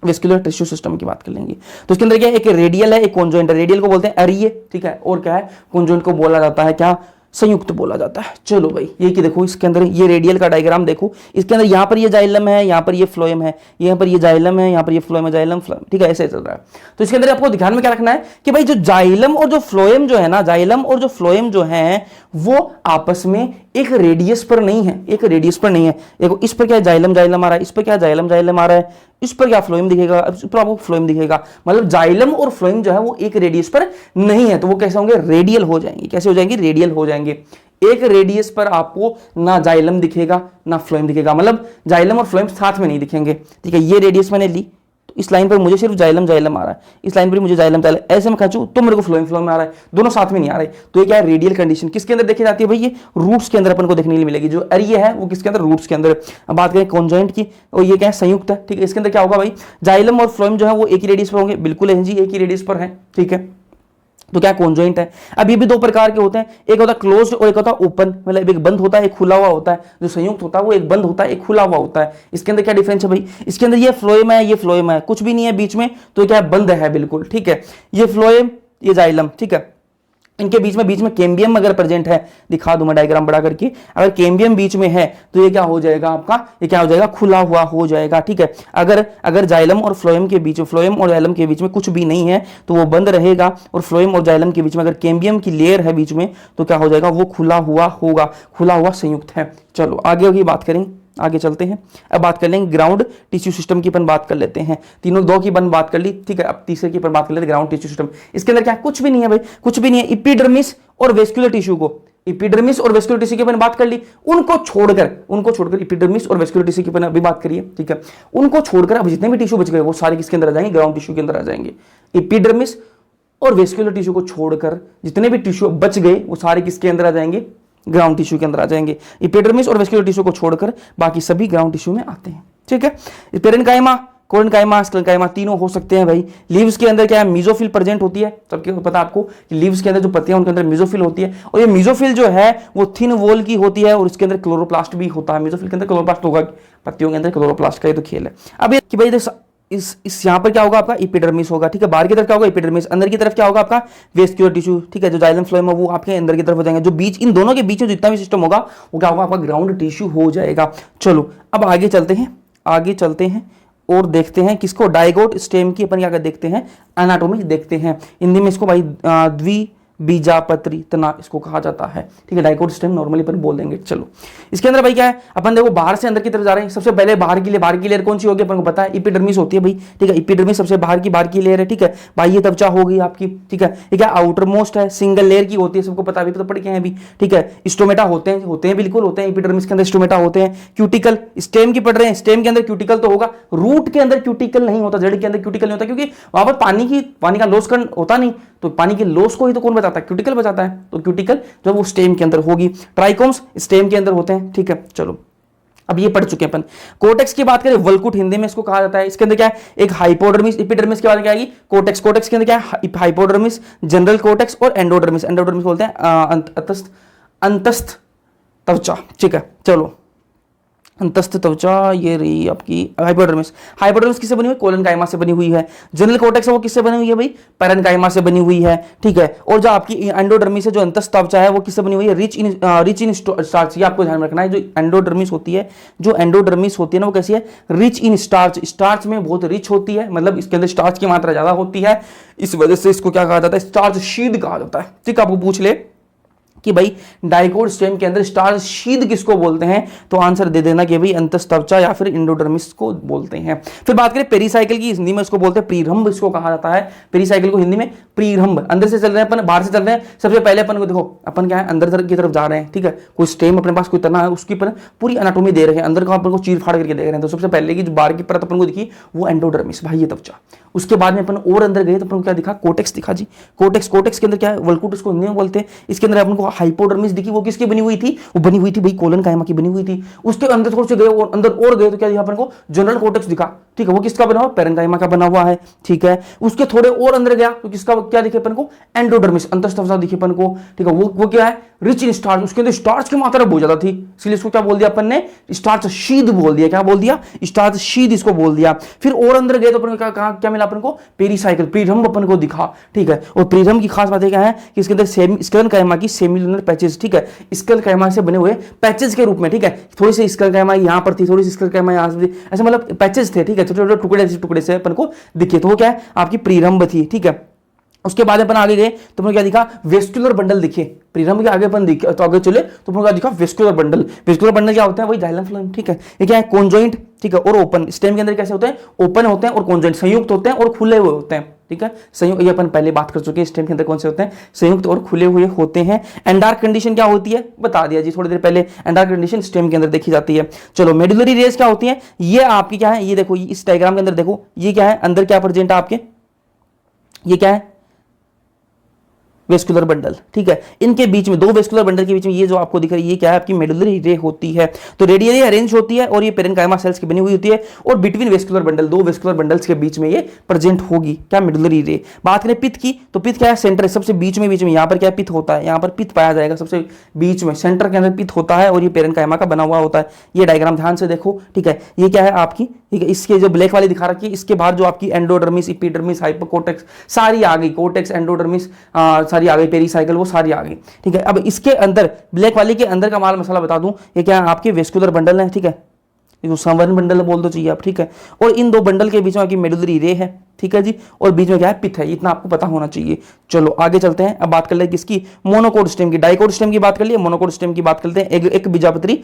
वेस्कुलर टिश्यू सिस्टम की बात कर लेंगे। तो इसके अंदर क्या है? एक रेडियल है, एक कॉन्जॉइंट है। रेडियल को बोलते हैं एरिये, ठीक है। और क्या है? कॉन्जॉइंट को बोला जाता है क्या? संयुक्त बोला जाता है। चलो भाई, ये कि देखो इसके अंदर ये रेडियल का डायग्राम देखो, इसके अंदर यहाँ पर ये जाइलम है, यहाँ पर ये फ्लोएम है, यहाँ पर ये जाइलम है, यहाँ पर ये फ्लोएम है, जाइलम फ्लोएम, ठीक है, ऐसे चल रहा है। तो इसके अंदर आपको ध्यान में क्या रखना है कि भाई जो जाइलम और जो फ्लोएम जो है ना, जाइलम और जो फ्लोएम जो है वो आपस में एक रेडियस पर नहीं है, एक रेडियस पर नहीं है। देखो इस पर क्या जाइलम जाइलम आ रहा है, इस पर क्या जाइलम जाइलम आ रहा है, इस पर क्या फ्लोएम दिखेगा, इस पर आपको फ्लोएम दिखेगा। मतलब जाइलम और फ्लोएम जो है वो एक रेडियस पर नहीं है, तो वो कैसे होंगे, रेडियल हो जाएंगे। कैसे हो जाएंगे, रेडियल हो जाएंगे। एक रेडियस पर आपको ना जाइलम दिखेगा ना फ्लोएम दिखेगा, मतलब जाइलम और फ्लोएम साथ में नहीं दिखेंगे। ठीक है, ये रेडियस मैंने ली, तो इस लाइन पर मुझे सिर्फ जाइलम जाइलम आ रहा है, इस लाइन पर मुझे जाइलम जाइलम, ऐसे मैं खींचूं तो मेरे को फ्लोएम फ्लोएम में आ रहा है, दोनों साथ में नहीं आ रहे। तो ये क्या है, रेडियल कंडीशन किसके अंदर देखी जाती है भाई, ये रूट्स के अंदर अपन को देखने के लिए मिलेगी। जो एरिया है वो किसके अंदर, रूट्स के अंदर। अब बात करें कॉन्जॉइंट की, और ये क्या है, संयुक्त है। ठीक है, इसके अंदर क्या होगा भाई, जाइलम और फ्लोएम जो है वो एक ही रेडियस पर होंगे, बिल्कुल है जी, एक ही रेडियस पर है। ठीक है, तो क्या कॉन्जॉइंट है। अब ये भी दो प्रकार के होते हैं, एक होता है क्लोज्ड और एक होता है ओपन, मतलब एक बंद होता है एक खुला हुआ होता है। जो संयुक्त होता है वो एक बंद होता है एक खुला हुआ होता है। इसके अंदर क्या डिफरेंस है भाई, इसके अंदर ये फ्लोएम है, ये फ्लोएम है, कुछ भी नहीं है बीच में, तो क्या बंद है बिल्कुल। ठीक है, ये फ्लोएम ये जाइलम, ठीक है, इनके बीच में कैम्बियम अगर प्रेजेंट है, दिखा दूं मैं डायग्राम बड़ा करके, अगर कैम्बियम बीच में है तो ये क्या हो जाएगा आपका, ये क्या हो जाएगा, खुला हुआ हो जाएगा। ठीक है, अगर जाइलम और फ्लोएम के बीच में, फ्लोएम और जाइलम के बीच में कुछ भी नहीं है तो वो बंद रहेगा, और फ्लोएम और जाइलम के बीच में अगर कैम्बियम की लेयर है बीच में तो क्या हो जाएगा, वो खुला हुआ होगा, खुला हुआ संयुक्त है। चलो आगे की बात करें, आगे चलते हैं। अब बात कर लेंगे ग्राउंड टिश्यू सिस्टम की, अपन बात कर लेते हैं। तीनों दो की अपन बात कर ली, ठीक है, अब तीसरे की अपन बात कर लेते हैं, ग्राउंड टिश्यू सिस्टम। इसके अंदर क्या कुछ भी नहीं है भाई, कुछ भी नहीं है। एपिडर्मिस और वेस्कुलर टिश्यू को, एपिडर्मिस और वेस्कुलर टिश्यू की अपन बात कर ली, उनको छोड़कर एपिडर्मिस और वेस्कुलर टिश्यू की अपन अभी बात करिए। ठीक है, उनको छोड़कर अब जितने भी टिश्यू बच गए वो सारे किसके अंदर आ जाएंगे, ग्राउंड टिश्यू के अंदर आ जाएंगे। एपिडर्मिस और वेस्कुलर टिश्यू को छोड़कर जितने भी टिश्यू बच गए वो सारे किसके अंदर आ जाएंगे, ग्राउंड टिश्यू के अंदर आ जाएंगे। एपिडर्मिस और वेस्कुलर टिश्यू को छोड़कर बाकी सभी ग्राउंड टिश्यू में आते हैं। ठीक है, पेरेन्काइमा, कोरेन्काइमा, स्क्लेरेन्काइमा तीनों हो सकते हैं भाई। लीव्स के अंदर क्या है, मीजोफिल प्रेजेंट होती है, सबके पता है आपको कि लीव्स के अंदर जो पत्तियां उनके अंदर मीजोफिल होती है, और ये मीजोफिल जो है वो थिन वॉल की होती है, और इसके अंदर क्लोरोप्लास्ट भी होता है। मीजोफिल के अंदर क्लोरोप्लास्ट होगा, पत्तियों के अंदर क्लोरोप्लास्ट का ये तो खेल है। अब ये कि भाई इस यहाँ पर क्या होगा आपका, एपिडर्मिस होगा। ठीक है, बाहर की तरफ क्या होगा, एपिडर्मिस, अंदर की तरफ क्या होगा आपका, वेस्कुलर टिश्यू। ठीक है, जो जाइलम फ्लोएम है वो आपके अंदर की तरफ हो जाएंगे। जो बीच, इन दोनों के बीच में जितना भी सिस्टम होगा वो क्या होगा, आपका ग्राउंड टिश्यू हो जाएगा। चलो अब आगे चलते हैं, आगे चलते हैं और देखते हैं किसको, डाइगोट स्टेम की अपन क्या देखते हैं, एनाटॉमी देखते हैं। हिंदी में इसको भाई बीजापत्री तना इसको कहा जाता है। ठीक है, डाइकोट स्टेम नॉर्मली अपन बोल देंगे। चलो इसके अंदर भाई क्या है, अपन देखो बाहर से अंदर की तरफ जा रहे हैं। सबसे पहले बाहर की लेयर कौन सी होगी, अपन को पता है एपिडर्मिस होती है भाई। ठीक है, एपिडर्मिस सबसे बाहर की लेयर है। ठीक है, बाह्य त्वचा होगी आपकी। ठीक है, ये क्या आउटर मोस्ट है, सिंगल लेयर की होती है, सबको पता भी तो पढ़ के हैं अभी। ठीक है, स्टोमेटा होते हैं बिल्कुल होते हैं, एपिडर्मिस के अंदर स्टोमेटा होते हैं। क्यूटिकल स्टेम की पढ़ रहे हैं, स्टेम के अंदर क्यूटिकल तो होगा, रूट के अंदर क्यूटिकल नहीं होता, जड़ के अंदर क्यूटिकल नहीं होता, क्योंकि वहां पर पानी का लॉस होता नहीं, तो पानी के लॉस को ही तो कौन बताता है, क्यूटिकल बताता है। तो क्यूटिकल जो वो स्टेम के अंदर होगी। ट्राइकोम्स स्टेम के अंदर होते हैं। ठीक है, चलो अब ये पढ़ चुके हैं अपन। कोटेक्स की बात करें, वल्कुट हिंदी में इसको कहा जाता है। इसके अंदर क्या है, एक हाइपोडर्मिस, एपिडर्मिस के बाद क्या आएगी, कोटेक्स। कोटेक्स के अंदर क्या है, हाइपोडर्मिस, जनरल कोटेक्स और एंडोडर्मिस। एंडोडर्मिस बोलते हैं अंतस्थ त्वचा। ठीक है, चलो अंतस्थ त्वचा ये रही आपकी हाइपोडर्मिस। हाइपोडर्मिस किससे बनी हुई, कोलेनकाइमा से बनी हुई है। जनरल कोटेक्स है वो किससे बनी हुई है भाई, पैरेन्काइमा से बनी हुई है। ठीक है, और जो आपकी एंडोडर्मिस है, जो अंतस्थ त्वचा है, वो किससे बनी हुई है, रिच इन स्टार्च। ये आपको ध्यान में रखना है, जो एंडोडर्मिस होती है, ना वो कैसी है, रिच इन स्टार्च। स्टार्च में बहुत रिच होती है, मतलब इसके अंदर स्टार्च की मात्रा ज्यादा होती है, इस वजह से इसको क्या कहा जाता है, स्टार्च शीद कहा जाता है। ठीक है, आपको पूछ ले कि भाई डाइकोट स्टेम के अंदर स्टार्च शीद किसको बोलते हैं, तो आंसर दे देना कि भाई अंतस्थ त्वचा या फिर एंडोडर्मिस को बोलते हैं। फिर बात करें पेरीसाइकिल की, हिंदी में इसको बोलते हैं प्रीरंभ, इसको कहा जाता है पेरीसाइकिल को हिंदी में प्रीरंभ। अंदर से चल रहे हैं अपन, बाहर से चल रहे हैं। सबसे पहले अपन को देखो, अपन क्या है, अंदर की तरफ जा रहे हैं। ठीक है, कोई स्टेम अपने पास कोई तना है, उसकी पर पूरी एनाटॉमी दे रहे हैं, अंदर का अपन को चीर फाड़ करके देख रहे हैं। तो सबसे पहले की जो बाहर की परत अपन को दिखी वो एंडोडर्मिस, भाई ये त्वचा। उसके बाद में अपन और अंदर गए तो अपन को क्या दिखा, कोटेक्स दिखा जी। कोटेक्स के अंदर क्या है, वल्कुट इसको हिंदी में बोलते हैं। इसके अंदर अपन को हाइपोडर्मिस दिखी, वो किसकी बनी हुई थी, वो बनी हुई थी भाई कोलेनकाइमा की बनी हुई थी। उसके अंदर थोड़े से गए और अंदर और गए तो क्या दिखा अपन को, जनरल कोटेक्स दिखा। ठीक है, वो किसका बना हुआ, पैरेन्काइमा का बना हुआ है। ठीक है, उसके थोड़े और अंदर गया तो किसका क्या दिखे अपन को, एंडोडर्मिस, अंतस्थ त्वचा दिखे अपन को। ठीक है, वो क्या है, रिच इन स्टार्च। उसके अंदर स्टार्च की मात्रा बहुत ज्यादा थी, इसलिए इसको क्या बोल दिया अपन ने, स्टार्च शीद बोल दिया। क्या बोल दिया, स्टार्च शीद इसको बोल दिया। फिर और अंदर गए तो अपन को क्या मिला अपन को, पेरीसाइकिल, प्रीरंभ अपन को दिखा। ठीक है, और प्रीरंभ की खास बात क्या है कि इसके अंदर स्क्लेरेन्काइमा की सेमिलुनर पैचेस। ठीक है, स्क्लेरेन्काइमा से बने हुए पैचेस के रूप में। ठीक है, थोड़ी सी स्क्लेरेन्काइमा यहाँ पर थी, थोड़ी सी स्क्लेरेन्काइमा यहाँ से, ऐसे मतलब पैचेस थे। ठीक है, छोटे छोटे टुकड़े से अपन को दिखे, तो वो क्या है, आपकी प्रीरंभ थी। ठीक है, उसके बाद अपन आगे गए तो अपने क्या दिखा, वेस्कुलर बंडल दिखे, परिरंभ के आगे अपन दिखे तो आगे चले तो अपने क्या दिखा, वेस्कुलर बंडल। वेस्कुलर बंडल क्या होता है, वही जाइलम फ्लोएम, ठीक है। ये क्या है, कॉन्जॉइंट, ठीक है, और ओपन। स्टेम के अंदर कैसे होते हैं, ओपन होते हैं और कॉन्जॉइंट, संयुक्त होते हैं और खुले हुए होते हैं, ठीक है। संयुक्त, ये अपन पहले बात कर चुके हैं, स्टेम के अंदर कौन से होते हैं, संयुक्त और खुले हुए होते हैं। एंडार्क कंडीशन क्या होती है, बता दिया जी थोड़ी देर पहले, एंडार्क कंडीशन स्टेम के अंदर देखी जाती है। चलो मेडुलरी रेज क्या होती है, ये आपकी क्या है, ये देखो इस डायग्राम के अंदर देखो, ये क्या है, अंदर क्या प्रेजेंट है आपके, ये क्या है, वेस्कुलर बंडल, ठीक है। इनके बीच में, दो वेस्कुलर बंडल के बीच में ये जो आपको दिख रही है, ये क्या है, आपकी मेडुलरी रे होती है। तो रेडियली अरेंज होती है और ये पेरेन्काइमा सेल्स की बनी हुई होती है, और बिटवीन वेस्कुलर बंडल, दो वेस्कुलर बंडल्स के बीच में ये प्रेजेंट होगी, क्या, मेडुलरी रे। बात करें पित्त की, तो पित्त क्या है, सेंटर, सबसे बीच में यहाँ पर क्या पित्त होता है, यहाँ पर पित्त पाया जाएगा सबसे बीच में, सेंटर के अंदर पित्त होता है और ये पेरेन्काइमा का बना हुआ होता है। ये डायग्राम ध्यान से देखो, ठीक है। ये क्या है आपकी, ठीक है, इसके जो ब्लैक वाली दिखा रखी है, इसके बाहर जो आपकी एंडोडर्मिस, एपिडर्मिस, हाइपोकोर्टेक्स सारी आ गई, कोर्टेक्स, एंडोडर्मिस सारी आ गई, पेरीसाइकिल वो सारी आ गई, ठीक है। अब इसके अंदर ब्लैक वाली के अंदर का माल मसाला बता दूं, ये क्या है, आपके वेस्कुलर बंडल है, ठीक है, संवरण बंडल बोल दो चाहिए आप, ठीक है। और इन दो बंडल के बीच में आपकी मेडुलरी रे है, ठीक है जी, और बीच में क्या है, पित्त है, इतना आपको पता होना चाहिए। चलो आगे चलते हैं, अब बात कर ले किसकी, मोनोकोट स्टेम की। डाइकोट स्टेम की बात कर लिए, मोनोकोट स्टेम की बात करते हैं, एक बीजापत्री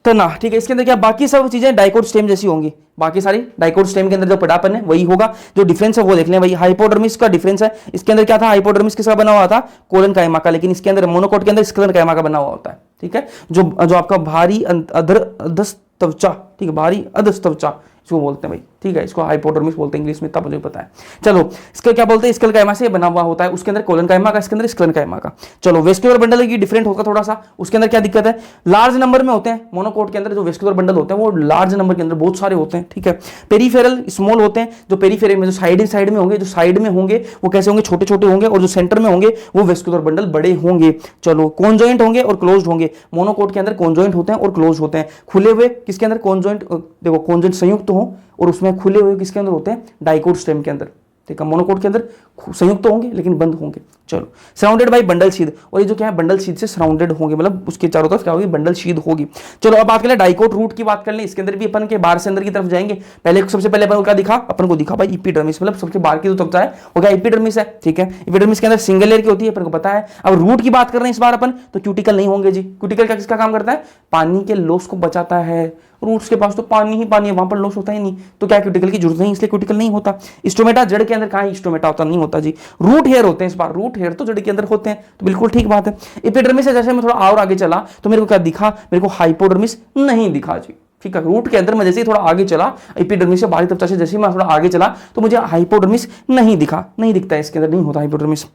तना, ठीक है। इसके अंदर क्या, बाकी सब चीजें डाइकोट स्टेम जैसी होंगी, बाकी सारी डाइकोट स्टेम के अंदर जो पड़ापन है वही होगा, जो डिफरेंस है वो देख लें भाई। हाइपोडर्मिस का डिफरेंस है, इसके अंदर क्या था, हाइपोडर्मिस किसका बना हुआ था, कोलन कायमा का, लेकिन इसके अंदर मोनोकोट के अंदर स्क्लेरन कायमा का बना हुआ होता है, ठीक है। जो आपका भारी अधस्तवचा, ठीक है, भारी अधस्तवचा इसको बोलते हैं भाई, ठीक है, इसको हाइपोडर्मिस बोलते हैं इंग्लिश में, तब मुझे पता है। चलो इसका क्या बोलते हैं, स्कल कायमा से बना हुआ होता है, उसके अंदर कोलन कायमा का, इसके अंदर स्क्लेरन कायमा का। चलो वेस्कुलर बंडल की डिफरेंट होगा थोड़ा सा, उसके अंदर क्या दिक्कत है, लार्ज नंबर में होते हैं। मोनोकोट के अंदर जो वेस्कुलर बंडल होते हैं वो लार्ज नंबर के अंदर बहुत सारे होते हैं, ठीक है। पेरीफेरल स्मॉल होते हैं, जो पेरीफेरल में जो साइड में होंगे, जो साइड में होंगे वो कैसे होंगे, छोटे छोटे होंगे, और जो सेंटर में होंगे वो वेस्कुलर बंडल बड़े होंगे। चलो कॉन्जॉइंट होंगे और क्लोज्ड होंगे, मोनोकोट के अंदर कॉन्जॉइंट होते हैं और क्लोज होते हैं। खुले हुए किसके अंदर, कॉन्जॉइंट, देखो कॉन्जॉइंट संयुक्त हो, और उसमें खुले हुए किसके अंदर होते हैं, डाइकोट स्टेम के अंदर, ठीक है। मोनोकोट के अंदर संयुक्त होंगे लेकिन बंद होंगे। चलो सराउंडेड बाय बंडल शीद, और ये जो क्या है, बंडल शीद से सराउंडेड होंगे, मतलब उसके चारों तरफ क्या होगी, बंडल शीद होगी। चलो अब बात करें डाइकोट रूट की, बात कर लें, इसके अंदर भी अपन के बाहर से अंदर की तरफ जाएंगे। पहले सबसे पहले अपन को क्या दिखा, अपन को दिखा भाई एपिडर्मिस, मतलब सबसे बाहर की जो त्वचा है वो क्या, एपिडर्मिस है, ठीक है। एपिडर्मिस के अंदर सिंगल लेयर की होती है, अपन को पता है। अब रूट की बात कर रहे हैं इस बार अपन, तो क्यूटिकल नहीं होंगे जी। क्यूटिकल का किसका काम करता है, पानी के लॉस को बचाता है। रूट्स के पास तो पानी ही पानी है, वहां पर लॉस होता ही नहीं, तो क्या क्यूटिकल की जरूरत नहीं, इसलिए क्यूटिकल नहीं होता। स्टोमेटा जड़ के अंदर कहां स्टोमेटा होता, नहीं होता जी। रूट हेयर होते हैं इस बार, रूट हेयर तो जड़ के अंदर होते हैं, तो बिल्कुल ठीक बात है। एपिडर्मिस से जैसे मैं थोड़ा और आगे चला तो मेरे को क्या दिखा, मेरे को हाइपोडर्मिस नहीं दिखा जी, ठीक है। रूट के अंदर मैं जैसे ही थोड़ा आगे चला, एपिडर्मिस से बाहरी त्वचा से जैसे ही मैं थोड़ा आगे चला तो मुझे हाइपोडर्मिस नहीं दिखा, नहीं दिखता है, इसके अंदर नहीं होता हाइपोडर्मिस।